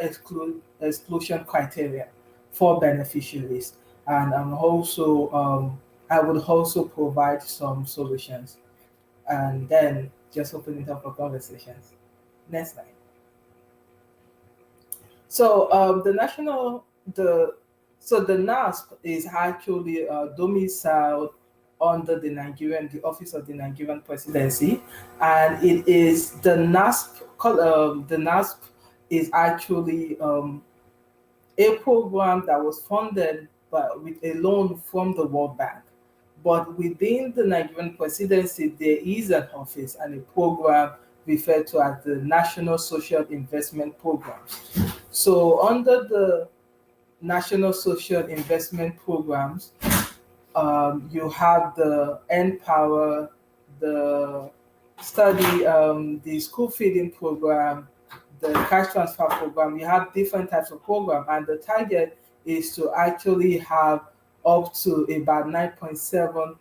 exclusion criteria for beneficiaries. And I would also provide some solutions, and then just open it up for conversations. Next slide. So the NASP is actually domiciled under the Office of the Nigerian Presidency, and it is the NASP. The NASP is actually a program that was funded with a loan from the World Bank. But within the Nigerian presidency, there is an office and a program referred to as the National Social Investment Programs. So under the National Social Investment Programs, you have the Empower, the the school feeding program, the cash transfer program. You have different types of program, and the target is to actually have up to about 9.7,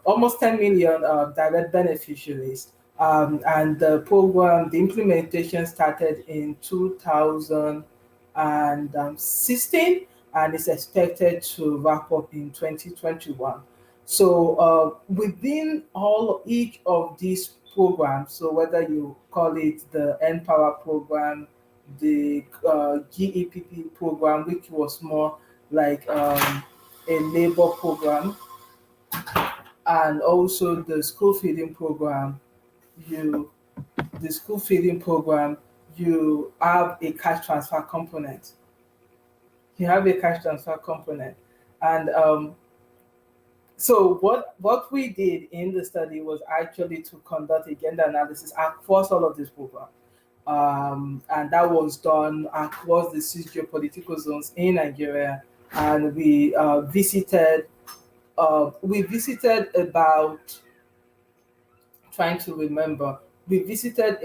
almost 10 million direct beneficiaries. And the program, the implementation started in 2016, and is expected to wrap up in 2021. So within each of these programs, so whether you call it the Empower program, the GEPP program, which was more like a labor program, and also the school feeding program, you have a cash transfer component. And so what we did in the study was actually to conduct a gender analysis across all of these programs. And that was done across the 6 geopolitical zones in Nigeria. And we visited about, trying to remember, we visited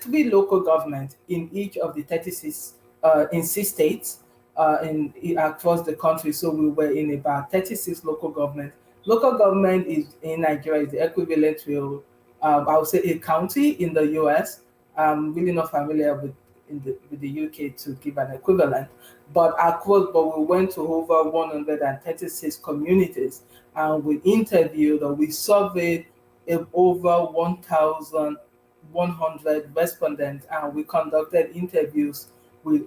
3 local governments in each of the 36 in 6 states across the country. So we were in about 36 local governments. Local government is in Nigeria is the equivalent to I would say a county in the US. I'm really not familiar with the UK to give an equivalent, but we went to over 136 communities, and we interviewed or we surveyed over 1,100 respondents, and we conducted interviews with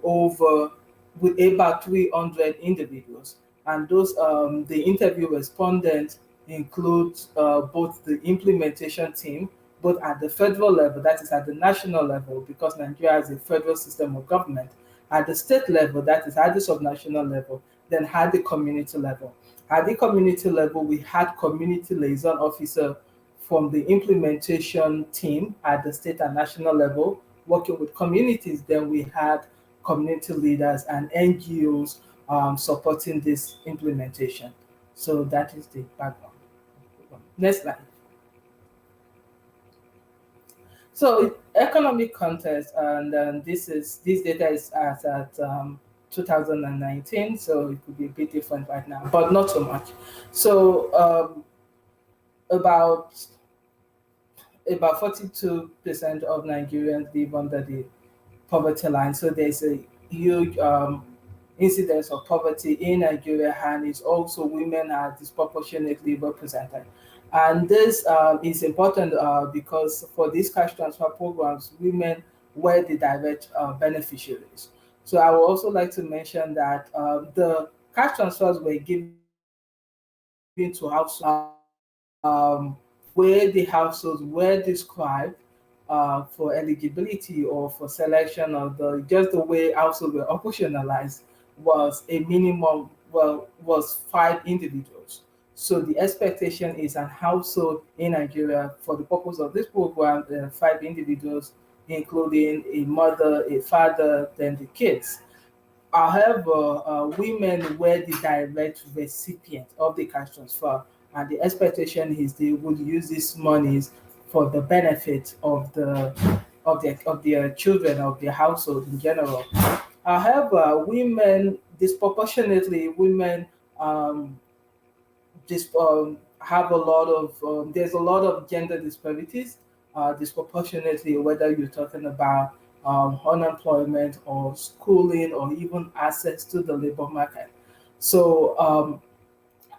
about 300 individuals. And those the interview respondents include both the implementation team, both at the federal level, that is at the national level, because Nigeria has a federal system of government, at the state level, that is at the subnational level, then at the community level. At the community level, we had community liaison officer from the implementation team at the state and national level, working with communities. Then we had community leaders and NGOs supporting this implementation. So that is the background. Next slide. So economic context, and this data is at 2019, so it could be a bit different right now, but not so much. So about 42% of Nigerians live under the poverty line. So there's a huge incidence of poverty in Nigeria, and it's also women are disproportionately represented. And this is important because for these cash transfer programs, women were the direct beneficiaries. So I would also like to mention that the cash transfers were given to households where the households were described for eligibility or for selection, or just the way households were operationalized was a minimum, was 5 individuals. So the expectation is an household in Nigeria for the purpose of this program, 5 individuals, including a mother, a father, then the kids. However, women were the direct recipient of the cash transfer, and the expectation is they would use these monies for the benefit of their children, of their household in general. However, women disproportionately, women have a lot of there's a lot of gender disparities disproportionately, whether you're talking about unemployment or schooling or even access to the labor market. So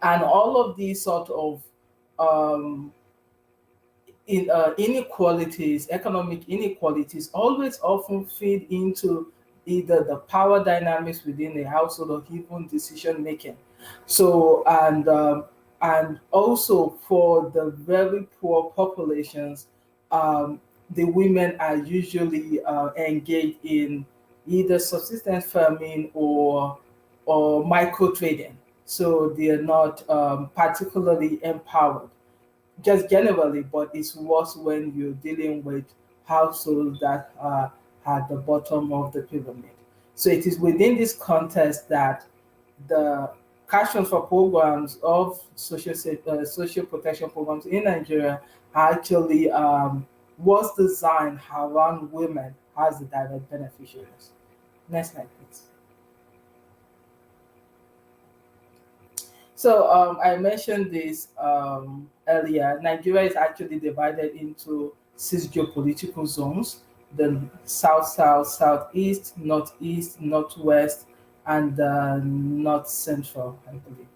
and all of these sort of um, inequalities, economic inequalities, always often feed into either the power dynamics within a household or even decision making. So and also for the very poor populations, the women are usually engaged in either subsistence farming or micro trading. So they are not particularly empowered just generally, but it's worse when you're dealing with households that are at the bottom of the pyramid. So it is within this context that the cash transfer programs of social protection programs in Nigeria actually was designed around women as the direct beneficiaries. Next slide, please. So I mentioned this earlier. Nigeria is actually divided into 6 geopolitical zones: the south, south, southeast, northeast, northwest, and north central, I believe.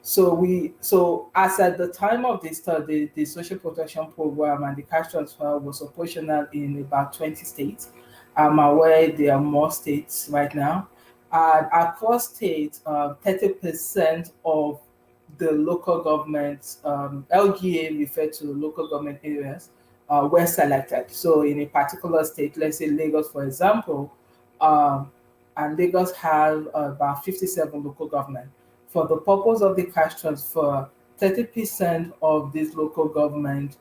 So as at the time of this study, the social protection program and the cash transfer was operational in about 20 states. I'm aware there are more states right now. And across states, 30% of the local governments, LGA referred to local government areas, were selected. So in a particular state, let's say Lagos, for example, and Lagos has about 57 local government. For the purpose of the cash transfer, 30% of this local government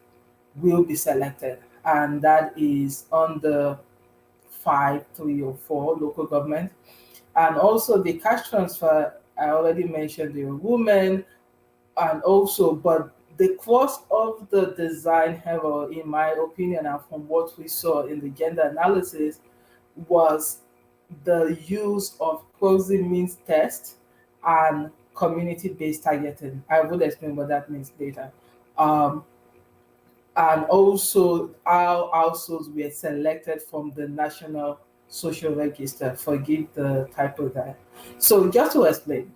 will be selected, and that is under 5, 3, or 4 local government. And also the cash transfer, I already mentioned the women, and also, but the cost of the design error, in my opinion, and from what we saw in the gender analysis, was the use of proxy means test and community-based targeting. I will explain what that means later. And also how households were selected from the National Social Register. Forgive the typo there. So just to explain,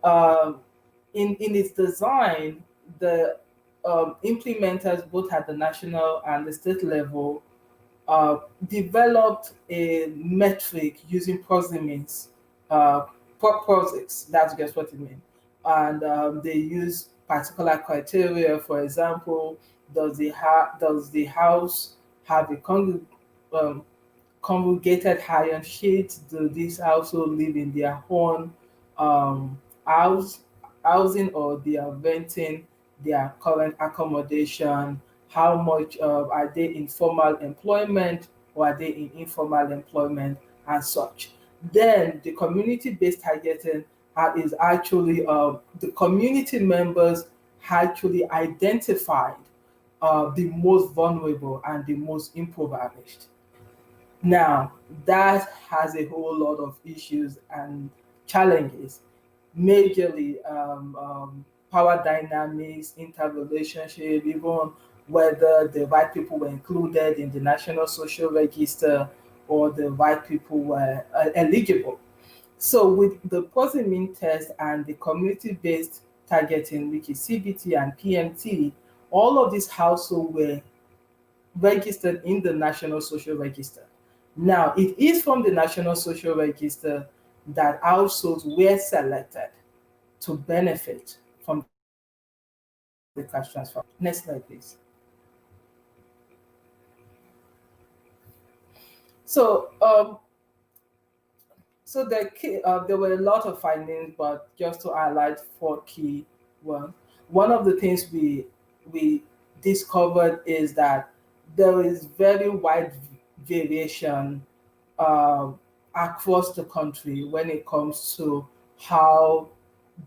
in its design, the implementers both at the national and the state level developed a metric using proxy means, proxies, that's just what it means. And they use particular criteria. For example, does the house have a congregated iron sheet? Do these household live in their own um, house housing, or they are renting their current accommodation? How much are they in formal employment, or are they in informal employment, and such? Then the community-based targeting is actually the community members actually identified the most vulnerable and the most impoverished. Now, that has a whole lot of issues and challenges, majorly power dynamics, interrelationship, even whether the right people were included in the National Social Register or the right people were eligible. So with the post-mean test and the community-based targeting, which is CBT and PMT, all of these households were registered in the National Social Register. Now, it is from the National Social Register that households were selected to benefit from the cash transfer. Next slide, please. So, there were a lot of findings, but just to highlight 4 key ones. One of the things we discovered is that there is very wide variation across the country when it comes to how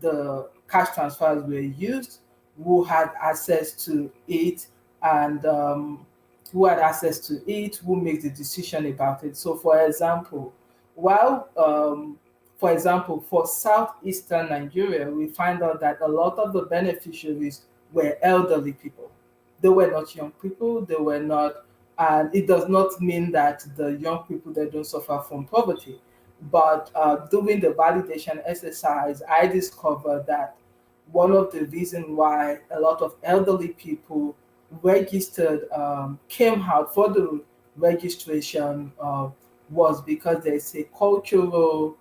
the cash transfers were used, who had access to it, and who makes the decision about it. So, for example, for southeastern Nigeria, we find out that a lot of the beneficiaries were elderly people. They were not young people. They were not, and it does not mean that the young people they don't suffer from poverty. But doing the validation exercise, I discovered that one of the reasons why a lot of elderly people registered came out for the registration was because there's a culturally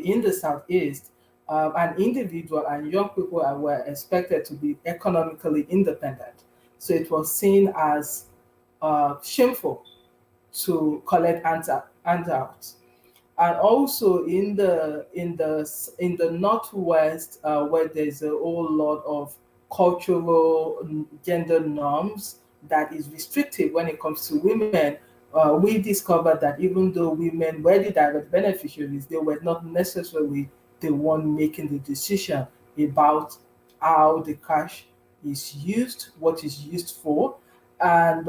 in the Southeast, an individual and young people were expected to be economically independent. So it was seen as shameful to collect handouts. And also in the Northwest, where there's a whole lot of cultural gender norms that is restrictive when it comes to women, we discovered that even though women were the direct beneficiaries, they were not necessarily the one making the decision about how the cash is used, what is used for, and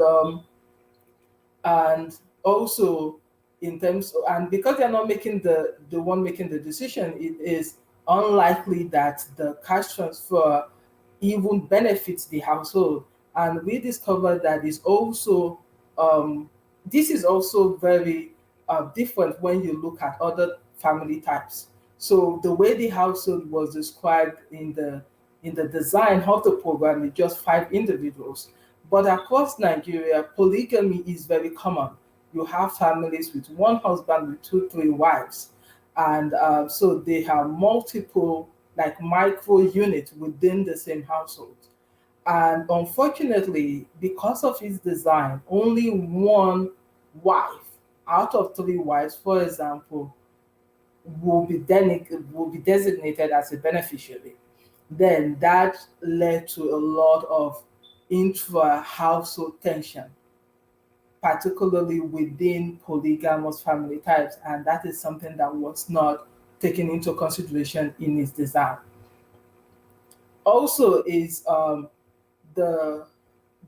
and also in terms of, and because they're not making the one making the decision, it is unlikely that the cash transfer even benefits the household. And we discovered that is also this is also very different when you look at other family types. So the way the household was described in the design of the program is just 5 individuals. But across Nigeria, polygamy is very common. You have families with one husband with 2, 3 wives. And so they have multiple, like micro units within the same household. And unfortunately, because of its design, only one wife out of 3 wives, for example, will be designated as a beneficiary. Then that led to a lot of intra-household tension, particularly within polygamous family types, and that is something that was not taken into consideration in its design. Also, is the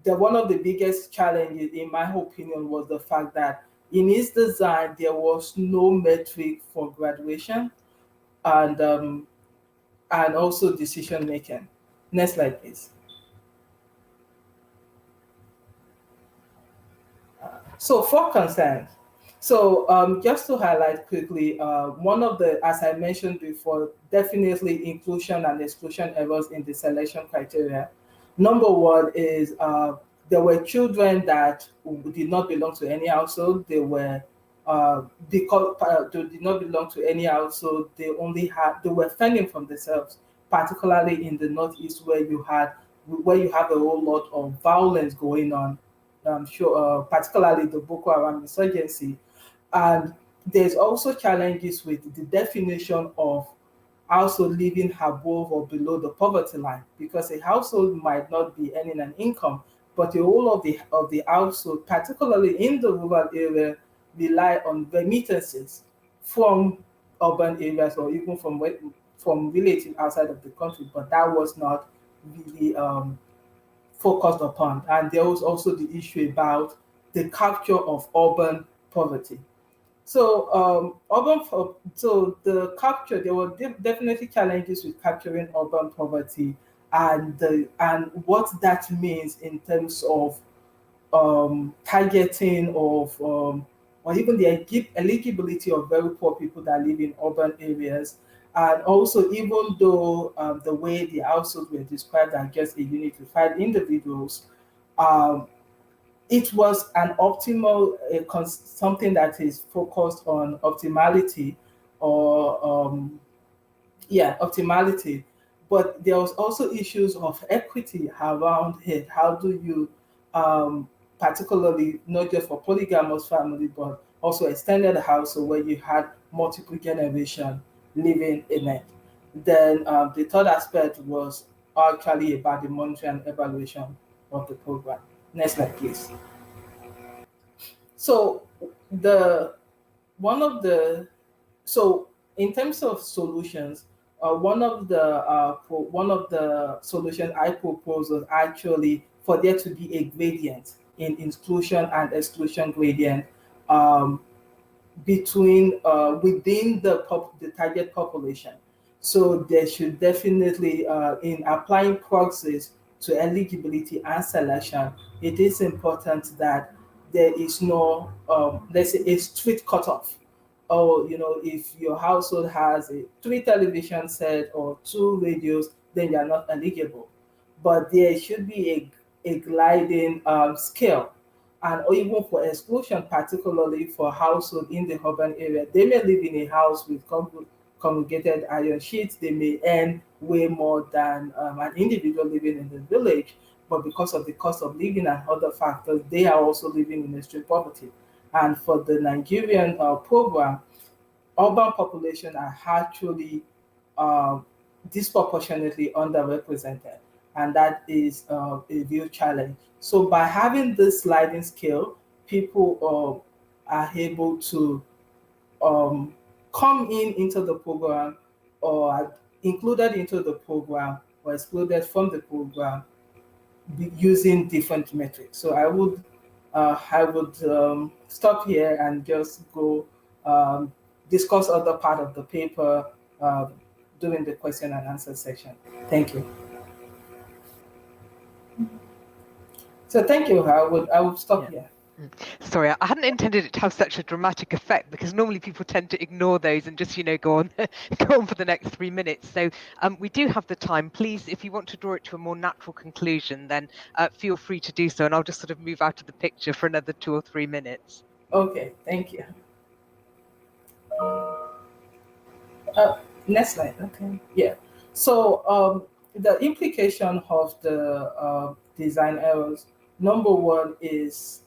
one of the biggest challenges, in my opinion, was the fact that in its design there was no metric for graduation and also decision making. Next slide, please. So for consent, so just to highlight quickly, one of the, as I mentioned before, definitely inclusion and exclusion errors in the selection criteria. Number one is there were children that did not belong to any household. They were because they did not belong to any household. They were fending from themselves, particularly in the Northeast where you have a whole lot of violence going on. Particularly the Boko Haram insurgency. And there's also challenges with the definition of household living above or below the poverty line, because a household might not be earning an income, but the whole of the household, particularly in the rural area, rely on remittances from urban areas or even from relatives outside of the country. But that was not really focused upon. And there was also the issue about the capture of urban poverty. So the capture, there were definitely challenges with capturing urban poverty, and what that means in terms of targeting of or even the eligibility of very poor people that live in urban areas. And also, even though the way the households were described as just a unit with 5 individuals, um, it was an optimal something that is focused on optimality, or optimality. But there was also issues of equity around it. How do you, particularly not just for polygamous family, but also extended household where you had multiple generations living in it. Then the third aspect was actually about the monitoring and evaluation of the program. Next slide, please. So the one of the so in terms of solutions, one of the solutions I propose was actually for there to be a gradient in inclusion and exclusion gradient, um, between within the target population. So there should definitely, in applying proxies to eligibility and selection, it is important that there is no, let's say, a strict cutoff. Oh, if your household has 3 television set or 2 radios, then you're not eligible. But there should be a gliding scale, and or even for exclusion, particularly for household in the urban area. They may live in a house with congregated iron sheets. They may earn way more than an individual living in the village, but because of the cost of living and other factors, they are also living in extreme poverty. And for the Nigerian program, urban population are actually um, disproportionately underrepresented, and that is a real challenge. So by having this sliding scale, people are able to um, come into the program, or are included into the program, or excluded from the program using different metrics. So I would stop here and just go um, discuss other part of the paper um, during the question and answer section. Thank you. So thank you. I would stop here. Sorry, I hadn't intended it to have such a dramatic effect, because normally people tend to ignore those and just, go on, go on for the next 3 minutes. So we do have the time. Please, if you want to draw it to a more natural conclusion, then feel free to do so, and I'll just sort of move out of the picture for another 2 or 3 minutes. Okay, thank you. Next slide. Okay. Yeah. So the implication of the design errors. Number one is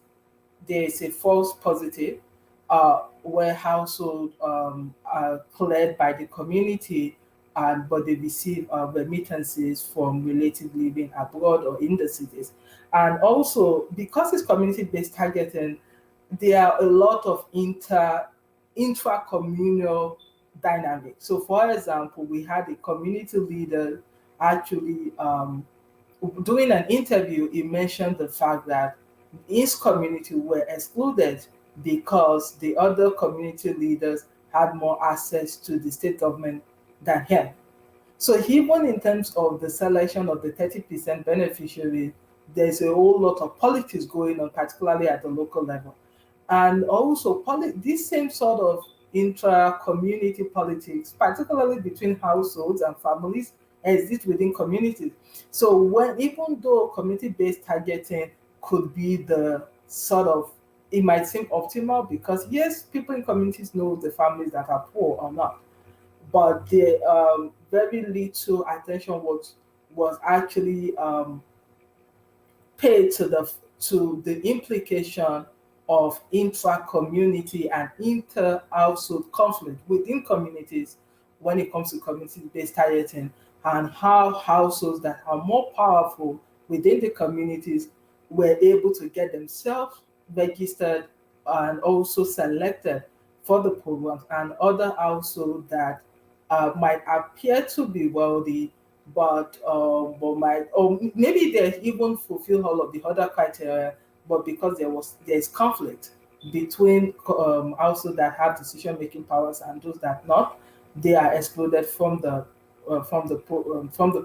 there is a false positive where households are cleared by the community, but they receive remittances from relatives living abroad or in the cities. And also, because it's community-based targeting, there are a lot of intra-communal dynamics. So, for example, we had a community leader actually doing an interview. He mentioned the fact that his community were excluded because the other community leaders had more access to the state government than him. So even in terms of the selection of the 30% beneficiary, there's a whole lot of politics going on, particularly at the local level. And also this same sort of intra-community politics, particularly between households and families, exist within communities. So even though community-based targeting could be the sort of, it might seem optimal, because yes, people in communities know the families that are poor or not, but the very little attention was actually paid to the implication of intra-community and inter-household conflict within communities when it comes to community-based targeting, and how households that are more powerful within the communities were able to get themselves registered and also selected for the programs, and other households that might appear to be wealthy, but might, or maybe they even fulfill all of the other criteria, but because there's conflict between households that have decision-making powers and those that not, they are excluded from the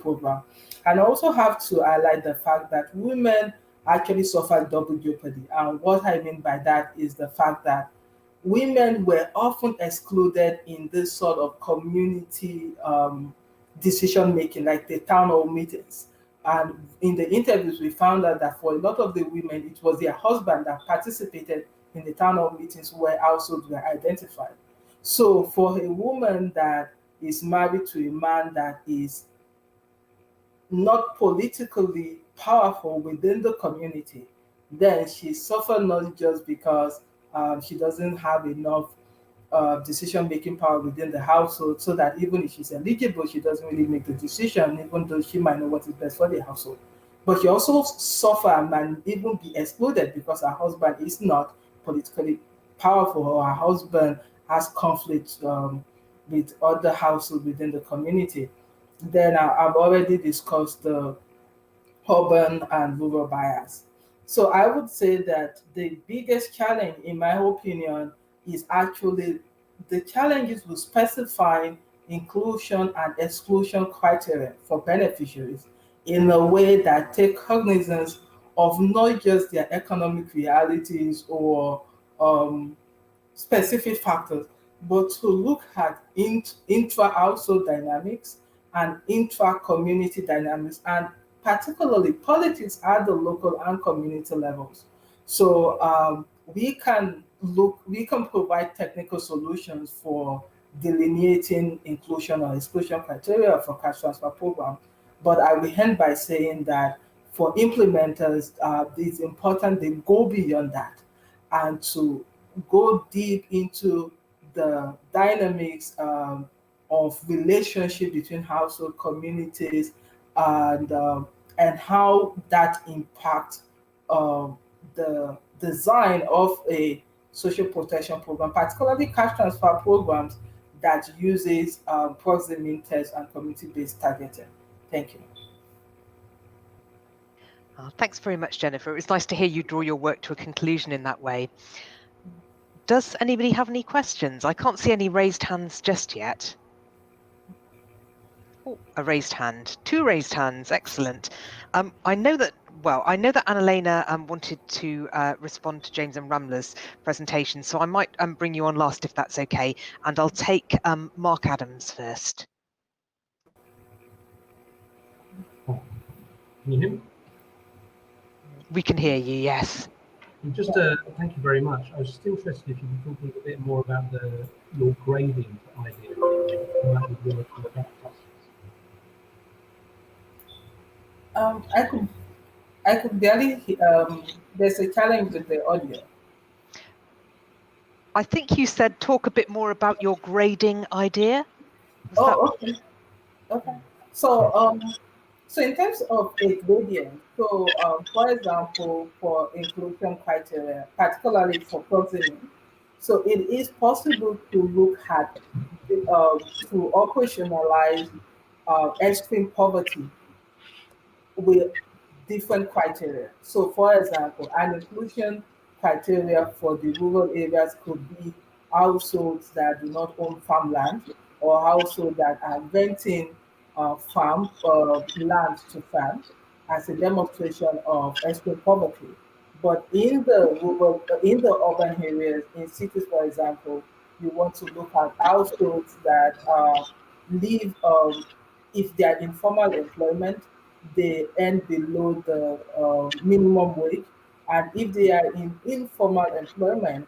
program. And I also have to highlight the fact that women actually suffer double jeopardy. And what I mean by that is the fact that women were often excluded in this sort of community decision making, like the town hall meetings. And in the interviews, we found out that for a lot of the women, it was their husband that participated in the town hall meetings where households were identified. So for a woman that is married to a man that is not politically powerful within the community, then she suffered not just because she doesn't have enough decision-making power within the household, so that even if she's eligible, she doesn't really make the decision, even though she might know what is best for the household. But she also suffer and might even be excluded because her husband is not politically powerful, or her husband has conflicts with other households within the community. Then I've already discussed the urban and rural bias. So I would say that the biggest challenge, in my opinion, is actually the challenges with specifying inclusion and exclusion criteria for beneficiaries in a way that take cognizance of not just their economic realities or specific factors, but to look at intra-household dynamics and intra-community dynamics, and particularly politics at the local and community levels. So we can provide technical solutions for delineating inclusion or exclusion criteria for cash transfer program. But I will end by saying that for implementers, it's important they go beyond that and to go deep into the dynamics of relationship between household communities, and how that impacts the design of a social protection program, particularly cash transfer programs that uses proximity tests and community-based targeting. Thank you. Thanks very much, Jennifer. It was nice to hear you draw your work to a conclusion in that way. Does anybody have any questions? I can't see any raised hands just yet. Oh, a raised hand. Two raised hands. Excellent. I know that Annalena wanted to respond to James and Ramla's presentation, so I might bring you on last if that's okay, and I'll take Mark Adams first. Can you hear me? We can hear you, yes. Just thank you very much. I was just interested if you could talk a little bit more about your grading idea, how that would work in practice. I could barely. There's a challenge with the audio. I think you said talk a bit more about your grading idea. Okay. Okay. So in terms of a gradient, for example, for inclusion criteria, particularly for proximity, so it is possible to look at to operationalize extreme poverty with different criteria. So, for example, an inclusion criteria for the rural areas could be households that do not own farmland, or households that are renting land to farm as a demonstration of extreme poverty. But in the urban areas, in cities, for example, you want to look at households that live, if they are in formal employment, they earn below the minimum wage, and if they are in informal employment,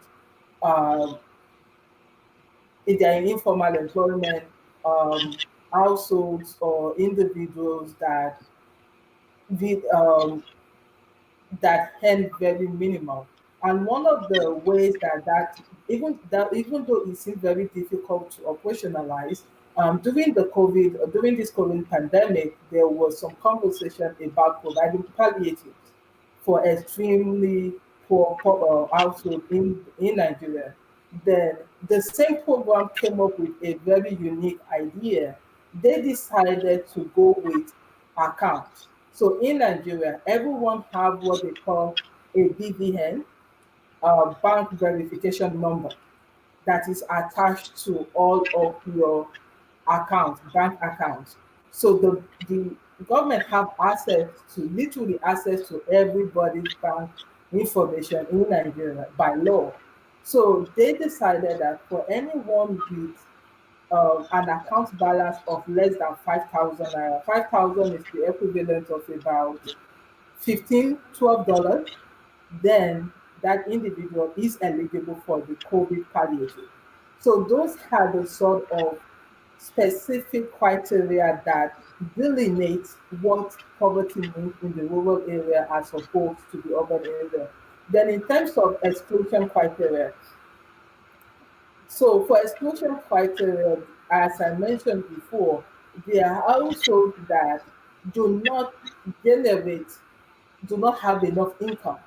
um, if they are in informal employment, households or individuals with, that earn very minimal. And one of the ways even though it seems very difficult to operationalize, during this COVID pandemic, there was some conversation about providing palliatives for extremely poor households in Nigeria. Then the same program came up with a very unique idea. They decided to go with accounts. So in Nigeria, everyone have what they call a BVN, bank verification number, that is attached to all of your accounts, bank accounts. So the government have literally access to everybody's bank information in Nigeria by law. So they decided that for anyone with an account balance of less than 5,000 naira, 5,000 is the equivalent of about $12, then that individual is eligible for the COVID palliative. So those are the sort of specific criteria that delineate what poverty means in the rural area as opposed to the urban area. Then in terms of exclusion criteria, so for exclusion criteria, as I mentioned before, there are households that do not generate, do not have enough income.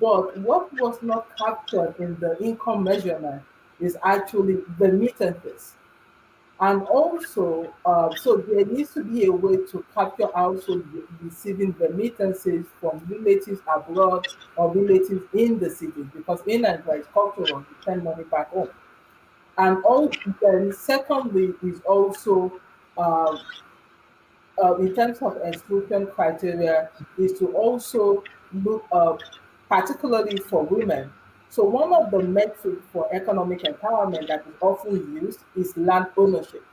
But what was not captured in the income measurement is actually remittances. And also, so there needs to be a way to capture households receiving remittances from relatives abroad or relatives in the city, because in Nigeria it's cultural to send money back home. And then secondly is also in terms of exclusion criteria is to also look particularly for women. So one of the metrics for economic empowerment that is often used is land ownership.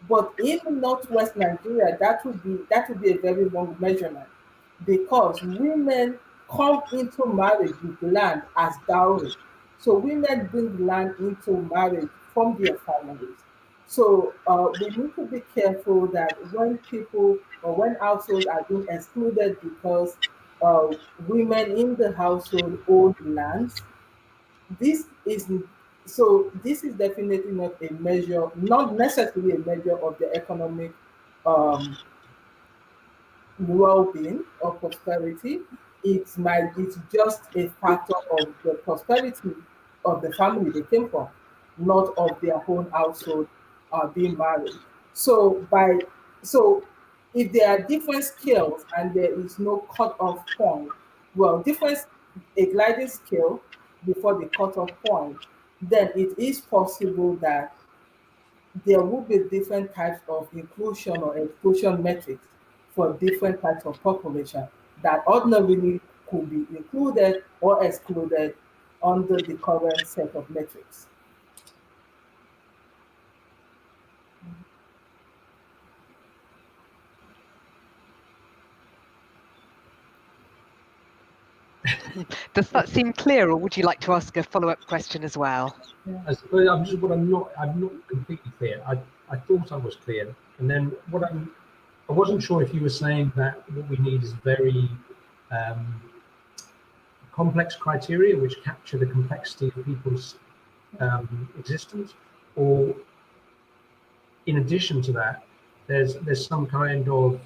But in Northwest Nigeria, that would be a very wrong measurement, because women come into marriage with land as dowry. So women bring land into marriage from their families. So we need to be careful that when people or when households are being excluded because women in the household own lands, this is this is definitely not a measure, not necessarily a measure of the economic well-being or prosperity. It's just a factor of the prosperity of the family they came from, not of their own household being married. So if there are different scales and there is no cut-off point, well, a gliding scale before the cut-off point, then it is possible that there will be different types of inclusion or exclusion metrics for different types of population that ordinarily could be included or excluded under the current set of metrics. Does that seem clear, or would you like to ask a follow-up question as well? I'm not completely clear. I thought I was clear, and then I wasn't sure if you were saying that what we need is very complex criteria which capture the complexity of people's existence, or in addition to that, there's some kind of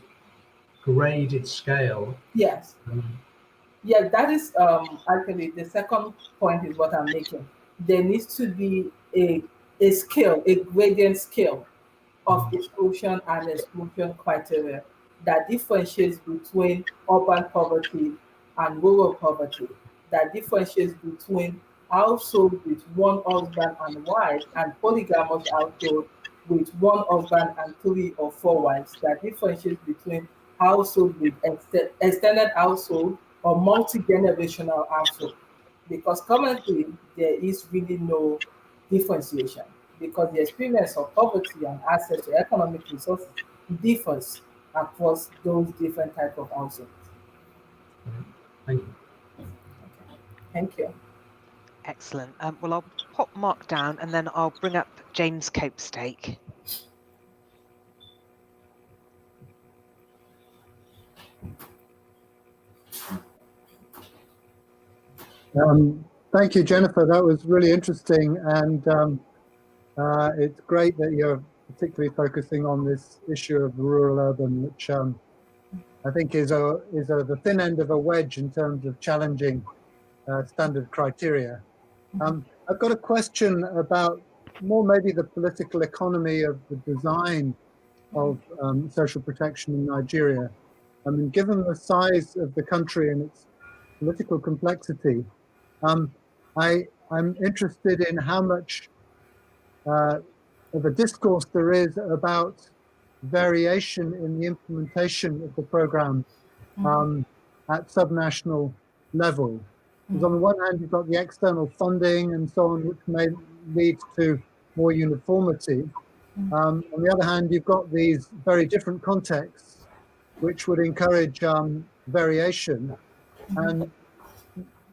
graded scale. Yes. Yeah, that is actually the second point is what I'm making. There needs to be a scale, a gradient scale of exclusion and exclusion criteria that differentiates between urban poverty and rural poverty, that differentiates between households with one husband and wife and polygamous household with one husband and 3 or 4 wives, that differentiates between household with extended household or multi-generational household. Because currently there is really no differentiation, because the experience of poverty and access to economic resources differs across those different types of households. Thank you. Thank you. Excellent. Well, I'll pop Mark down and then I'll bring up James Copestake. Thank you, Jennifer. That was really interesting, and it's great that you're particularly focusing on this issue of rural-urban, which I think is the thin end of a wedge in terms of challenging standard criteria. I've got a question about more maybe the political economy of the design of social protection in Nigeria. I mean, given the size of the country and political complexity. I'm interested in how much of a discourse there is about variation in the implementation of the program at subnational level. Because on the one hand, you've got the external funding and so on, which may lead to more uniformity. On the other hand, you've got these very different contexts, which would encourage variation. And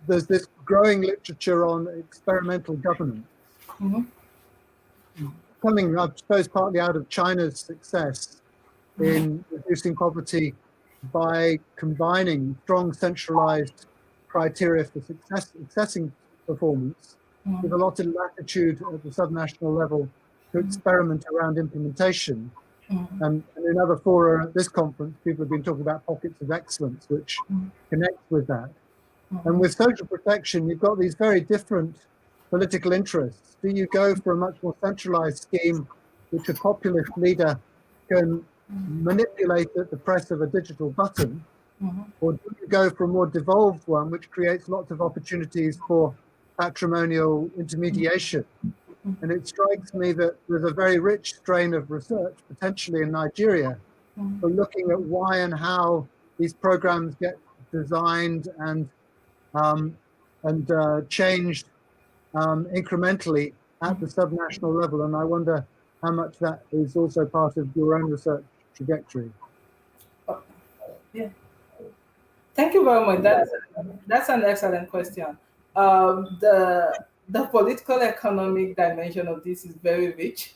there's this growing literature on experimental governance. Coming, I suppose, partly out of China's success in reducing poverty by combining strong centralized criteria for assessing performance with a lot of latitude at the subnational level to experiment around implementation. And in other fora at this conference, people have been talking about pockets of excellence, which connect with that. And with social protection, you've got these very different political interests. Do you go for a much more centralized scheme, which a populist leader can manipulate at the press of a digital button? Or do you go for a more devolved one, which creates lots of opportunities for patrimonial intermediation? And it strikes me that there's a very rich strain of research, potentially in Nigeria, for looking at why and how these programs get designed and changed incrementally at the subnational level. And I wonder how much that is also part of your own research trajectory. Yeah. Thank you very much. That's an excellent question. The political economic dimension of this is very rich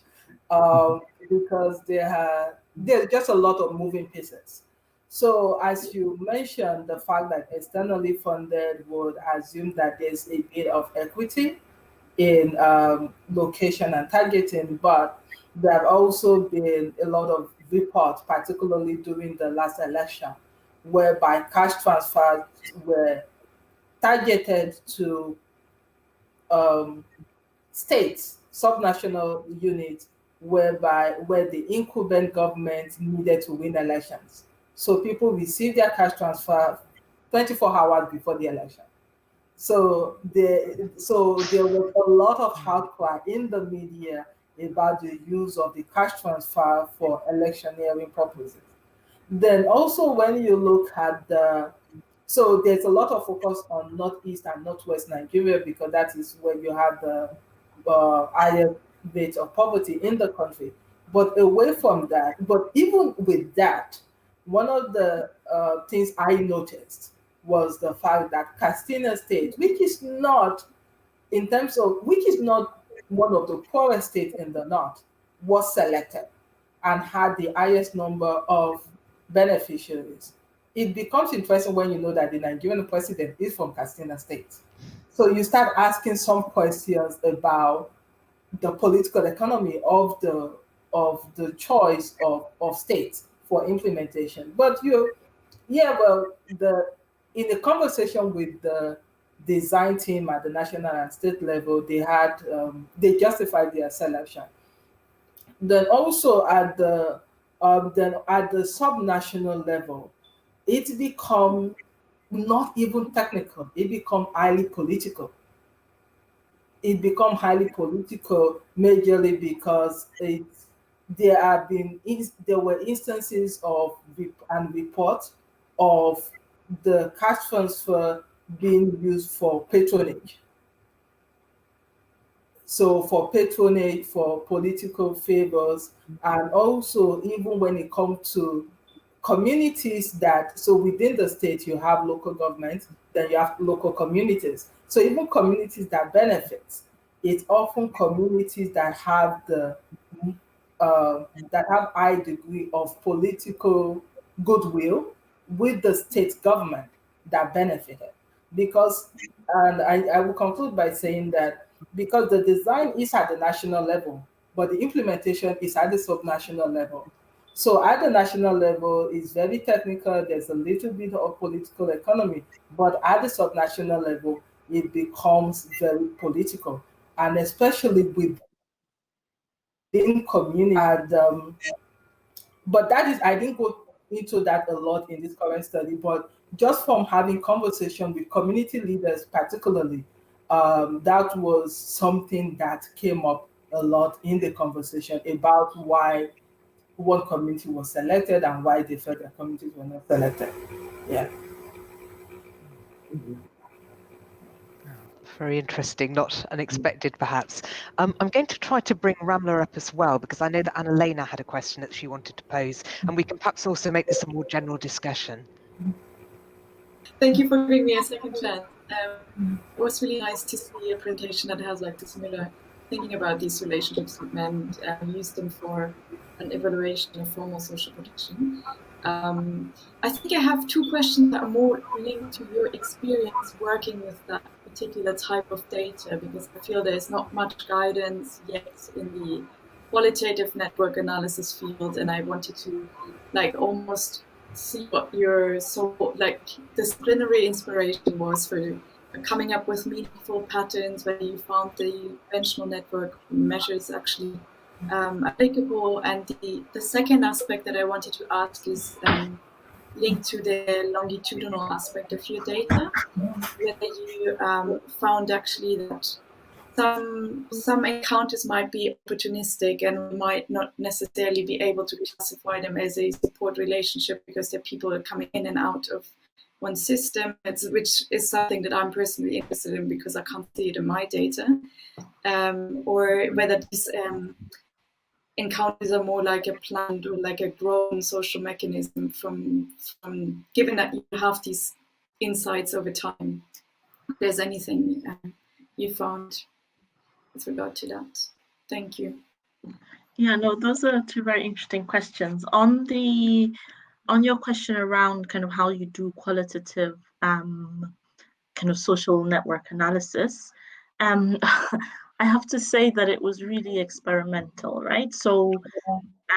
because there's just a lot of moving pieces. So as you mentioned, the fact that externally funded would assume that there's a bit of equity in location and targeting, but there have also been a lot of reports, particularly during the last election, whereby cash transfers were targeted to states, subnational units, where the incumbent government needed to win elections. So people received their cash transfer 24 hours before the election. So there was a lot of outcry in the media about the use of the cash transfer for electioneering purposes. Then also when you look at so there's a lot of focus on Northeast and Northwest Nigeria because that is where you have the higher rate of poverty in the country. But away from that, but even with that, one of the things I noticed was the fact that Katsina State, which is not one of the poorest states in the north, was selected and had the highest number of beneficiaries. It becomes interesting when you know that the Nigerian president is from Katsina State. So you start asking some questions about the political economy of the choice of states for implementation. But in the conversation with the design team at the national and state level, they justified their selection. Then also at the subnational level, it become not even technical. It become highly political. It become highly political majorly because there were instances of reports of the cash transfer being used for patronage. So for patronage, for political favors, and also even when it comes to communities so within the state you have local governments, then you have local communities. So even communities that benefit, it's often communities that have high degree of political goodwill with the state government that benefited. And I will conclude by saying that because the design is at the national level, but the implementation is at the subnational level. So at the national level, it's very technical. There's a little bit of political economy, but at the subnational level, it becomes very political, and especially within community. But that is, I didn't go into that a lot in this current study, but just from having conversation with community leaders, particularly, that was something that came up a lot in the conversation about why one community was selected and why they felt their communities were not selected. Yeah. Very interesting, not unexpected perhaps. I'm going to try to bring Ramla up as well, because I know that Anna-Lena had a question that she wanted to pose, and we can perhaps also make this a more general discussion. Thank you for giving me a second chance. It was really nice to see a presentation that has like the similar thinking about these relationships with men and use them for an evaluation of formal social protection. I think I have two questions that are more linked to your experience working with that particular type of data, because I feel there's not much guidance yet in the qualitative network analysis field, and I wanted to like almost see what your disciplinary inspiration was for coming up with meaningful patterns, whether you found the conventional network measures actually applicable. And the second aspect that I wanted to ask is linked to the longitudinal aspect of your data, whether you found actually that some encounters might be opportunistic and might not necessarily be able to classify them as a support relationship because they're people are coming in and out of one system, which is something that I'm personally interested in because I can't see it in my data, or whether these encounters are more like a planned or like a grown social mechanism from given that you have these insights over time. If there's anything you found with regard to that. Thank you. Yeah, no, those are two very interesting questions. On your question around kind of how you do qualitative kind of social network analysis, I have to say that it was really experimental, right? So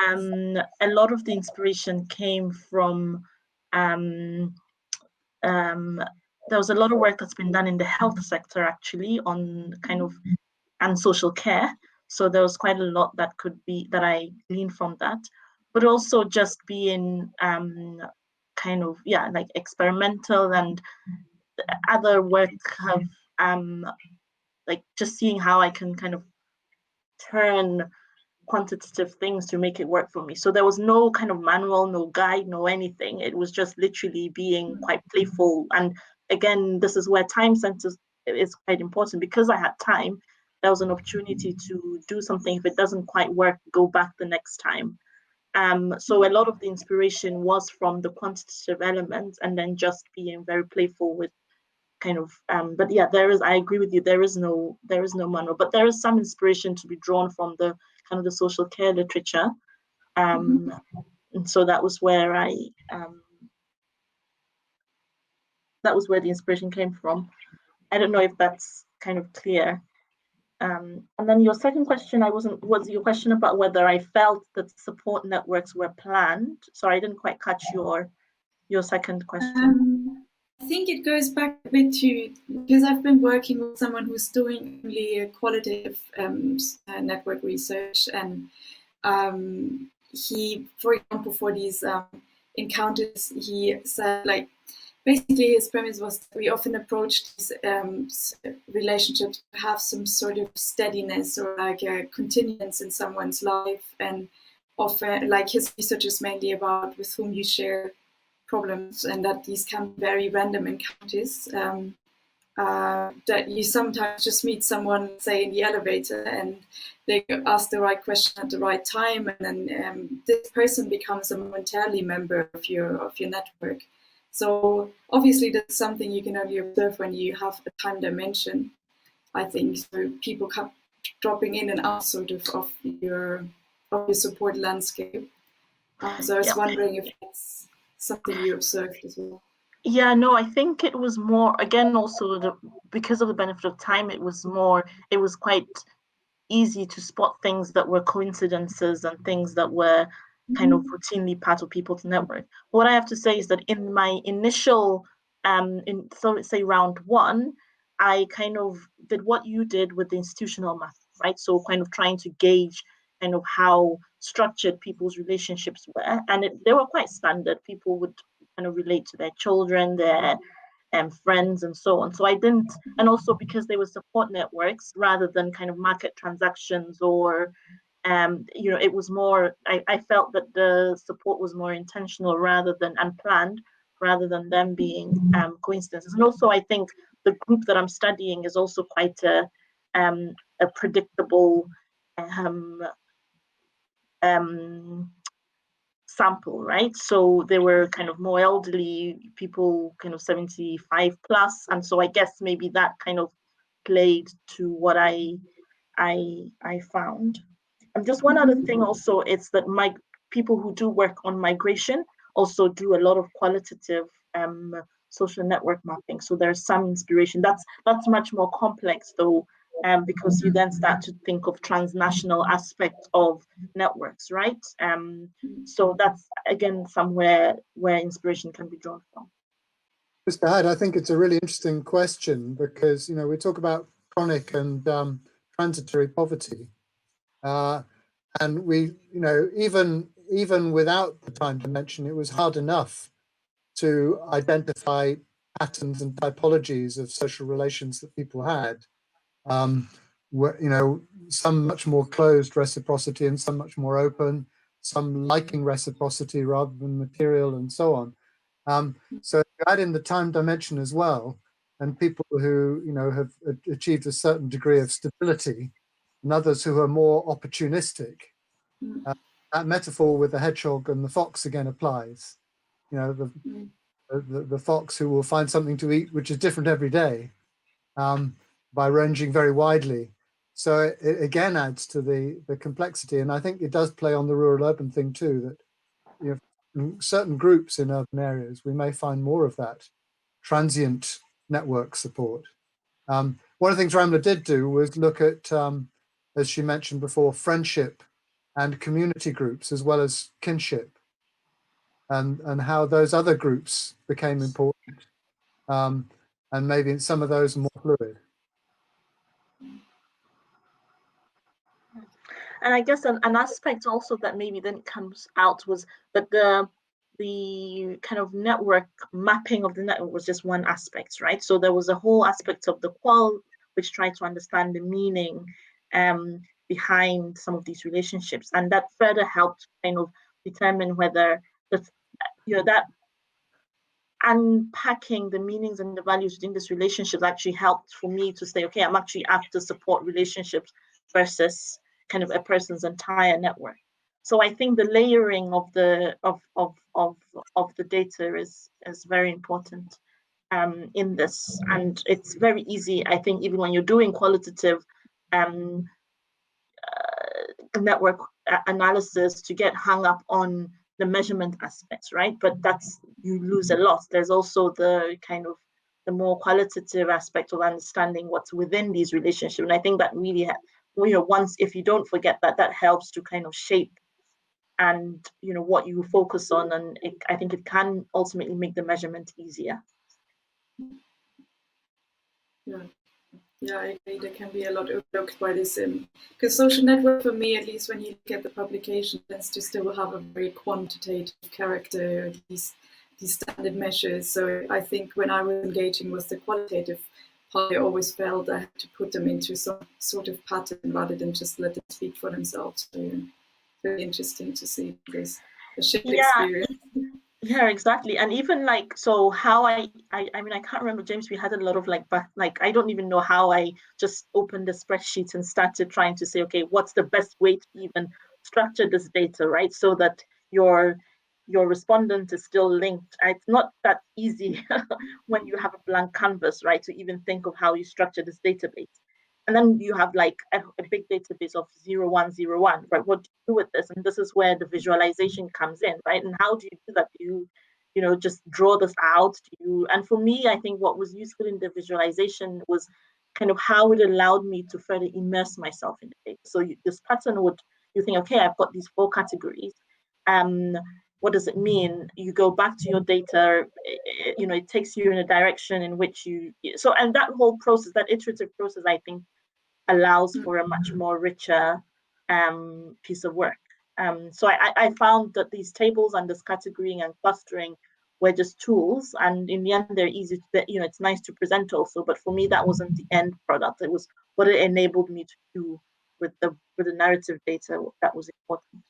a lot of the inspiration came from there was a lot of work that's been done in the health sector actually on kind of and social care. So there was quite a lot that I gleaned from that, but also just being kind of, yeah, like experimental, and other work have like just seeing how I can kind of turn quantitative things to make it work for me. So there was no kind of manual, no guide, no anything. It was just literally being quite playful. And again, this is where time centers is quite important. Because I had time, there was an opportunity to do something. If it doesn't quite work, go back the next time. So a lot of the inspiration was from the quantitative elements, and then just being very playful with kind of but yeah, I agree with you, there is no manual, but there is some inspiration to be drawn from the kind of the social care literature, and so that was where that was where the inspiration came from. I don't know if that's kind of clear. And then your second question, was your question about whether I felt that support networks were planned? Sorry, I didn't quite catch your second question. I think it goes back a bit to, because I've been working with someone who's doing only a qualitative network research, and he, for example, for these encounters, he said, like, basically his premise was that we often approach these relationships to have some sort of steadiness or like a continuance in someone's life, and often, like, his research is mainly about with whom you share problems, and that these can be very random encounters, that you sometimes just meet someone, say, in the elevator, and they ask the right question at the right time, and then this person becomes a momentarily member of your network. So obviously that's something you can only observe when you have a time dimension, I think. So people come dropping in and out sort of your support landscape. So I was wondering if it's something you observed as well. Yeah, no, I think it was more, again, also because of the benefit of time, it was quite easy to spot things that were coincidences and things that were kind of routinely part of people's network. What I have to say is that in my initial, so let's say round one, I kind of did what you did with the institutional method, right? So kind of trying to gauge kind of how structured people's relationships were. And they were quite standard. People would kind of relate to their children, their friends, and so on. So I didn't, and also because they were support networks rather than kind of market transactions or it was more, I felt that the support was more intentional rather than unplanned, rather than them being coincidences. And also I think the group that I'm studying is also quite a predictable sample, right? So they were kind of more elderly people, kind of 75 plus, and so I guess maybe that kind of played to what I found. And just one other thing also is that my people who do work on migration also do a lot of qualitative social network mapping. So there's some inspiration. That's much more complex though, because you then start to think of transnational aspects of networks, right? So that's again somewhere where inspiration can be drawn from. Just to add, I think it's a really interesting question because we talk about chronic and transitory poverty, and we even without the time dimension, it was hard enough to identify patterns and typologies of social relations that people had. Some much more closed reciprocity and some much more open, some liking reciprocity rather than material, and so on. So you add in the time dimension as well, and people who have achieved a certain degree of stability, and others who are more opportunistic. That metaphor with the hedgehog and the fox again applies. The fox who will find something to eat which is different every day, by ranging very widely. So it again adds to the complexity, and I think it does play on the rural-urban thing too, that in certain groups in urban areas, we may find more of that transient network support. One of the things Ramla did do was look at, as she mentioned before, friendship and community groups as well as kinship, and how those other groups became important, and maybe in some of those are more fluid. And I guess an aspect also that maybe then comes out was that the kind of network mapping of the network was just one aspect, right? So there was a whole aspect of the qual which tried to understand the meaning behind some of these relationships, and that further helped kind of determine whether that unpacking the meanings and the values within this relationship actually helped for me to say, okay, I'm actually after support relationships versus kind of a person's entire network. So I think the layering of the data is very important in this, and it's very easy, I think, even when you're doing qualitative network analysis, to get hung up on the measurement aspects, right? But you lose a lot. There's also the kind of the more qualitative aspect of understanding what's within these relationships, and I think that really if you don't forget that helps to kind of shape and what you focus on, and I think it can ultimately make the measurement easier. Yeah, I agree. There can be a lot overlooked by this, because social network, for me at least, when you look at the publication, tends to still have a very quantitative character, these standard measures. So I think when I was engaging with the qualitative part, I always felt I had to put them into some sort of pattern rather than just let them speak for themselves. So very interesting to see this shared experience. Yeah, exactly. And even so how I mean, I can't remember, James, we had a lot of I don't even know how I just opened the spreadsheet and started trying to say, okay, what's the best way to even structure this data, right? So that your respondent is still linked. It's not that easy when you have a blank canvas, right, to even think of how you structure this database. And then you have a big database of 0101, right? What do you do with this? And this is where the visualization comes in, right? And how do you do that? Do you, just draw this out? And for me, I think what was useful in the visualization was kind of how it allowed me to further immerse myself in the data. So this pattern you think, okay, I've got these 4 categories. What does it mean? You go back to your data, it takes you in a direction in which and that whole process, that iterative process, I think, allows for a much more richer piece of work. So I found that these tables and this categorying and clustering were just tools, and in the end they're easy to, it's nice to present also, but for me that wasn't the end product. It was what it enabled me to do with the narrative data that was important.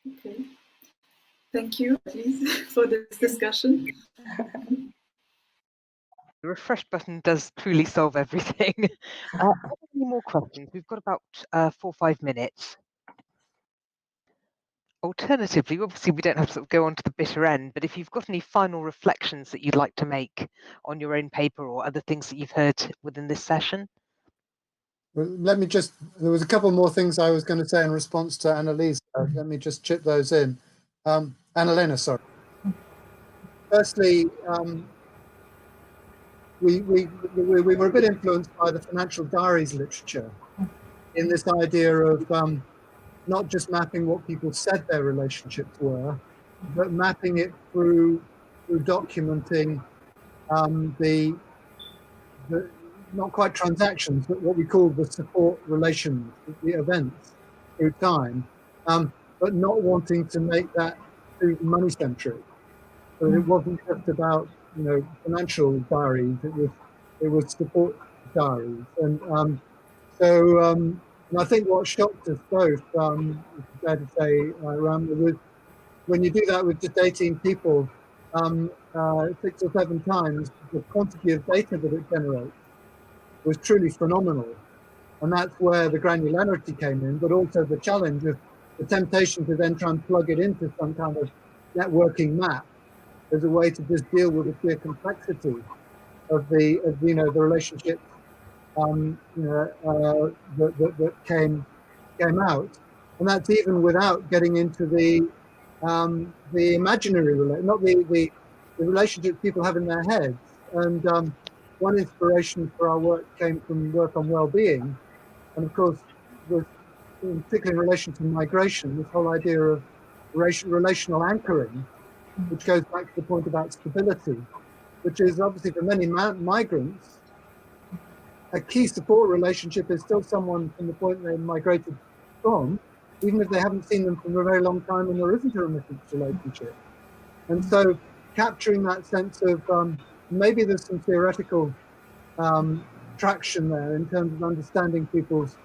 Okay, thank you, please, for this discussion. The refresh button does truly solve everything. Are there any more questions? We've got about 4 or 5 minutes. Alternatively, obviously we don't have to sort of go on to the bitter end, but if you've got any final reflections that you'd like to make on your own paper or other things that you've heard within this session. Well, let me just, there was a couple more things I was going to say in response to Annalisa. Let me just chip those in. Annalena, sorry. Firstly, we were a bit influenced by the financial diaries literature in this idea of not just mapping what people said their relationships were, but mapping it through documenting the not quite transactions, but what we call the support relations, the events through time, but not wanting to make that too money-centric. So it wasn't just about financial diaries. It was support diaries, and and I think what shocked us both, it's fair to say, Ramla, was when you do that with just 18 people, 6 or 7 times, the quantity of data that it generates was truly phenomenal. And that's where the granularity came in, but also the challenge of the temptation to then try and plug it into some kind of networking map as a way to just deal with the sheer complexity of the relationships that came out. And that's even without getting into the imaginary not the relationships people have in their heads. And one inspiration for our work came from work on well-being, and of course, was particularly in relation to migration, this whole idea of relational anchoring, which goes back to the point about stability, which is obviously for many migrants, a key support relationship is still someone from the point they migrated from, even if they haven't seen them for a very long time and there isn't a remittance relationship. And so capturing that sense of maybe there's some theoretical traction there in terms of understanding people's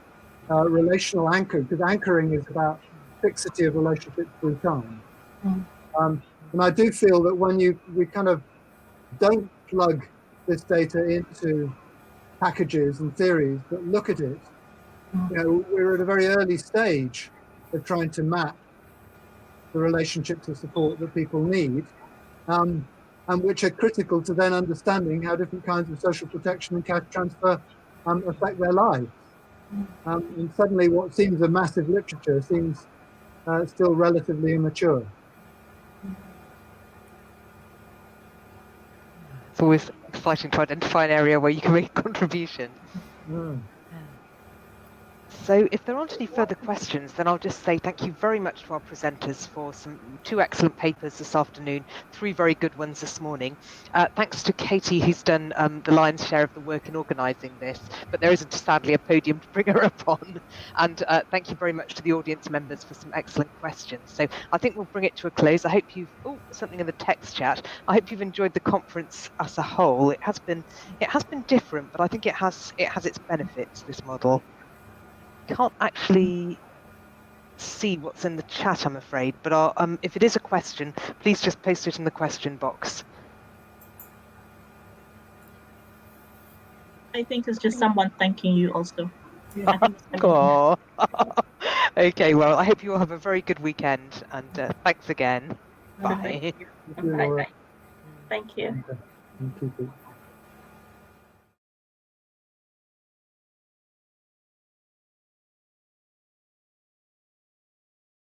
relational anchor, because anchoring is about fixity of relationships through time. And I do feel that when we kind of don't plug this data into packages and theories, but look at it, we're at a very early stage of trying to map the relationships of support that people need, and which are critical to then understanding how different kinds of social protection and cash transfer affect their lives. And suddenly what seems a massive literature seems still relatively immature. It's always exciting to identify an area where you can make a contribution. So if there aren't any further questions, then I'll just say thank you very much to our presenters for 2 excellent papers this afternoon, 3 very good ones this morning. Thanks to Katie, who's done the lion's share of the work in organising this, but there isn't sadly a podium to bring her up on. And thank you very much to the audience members for some excellent questions. So I think we'll bring it to a close. I hope you've, something in the text chat. I hope you've enjoyed the conference as a whole. It has been different, but I think it has its benefits, this model. Can't actually see what's in the chat, I'm afraid, but if it is a question, please just post it in the question box. I think it's just someone thanking you also. Oh. Okay, well, I hope you all have a very good weekend, and thanks again. Bye. Bye. Thank you. Thank you.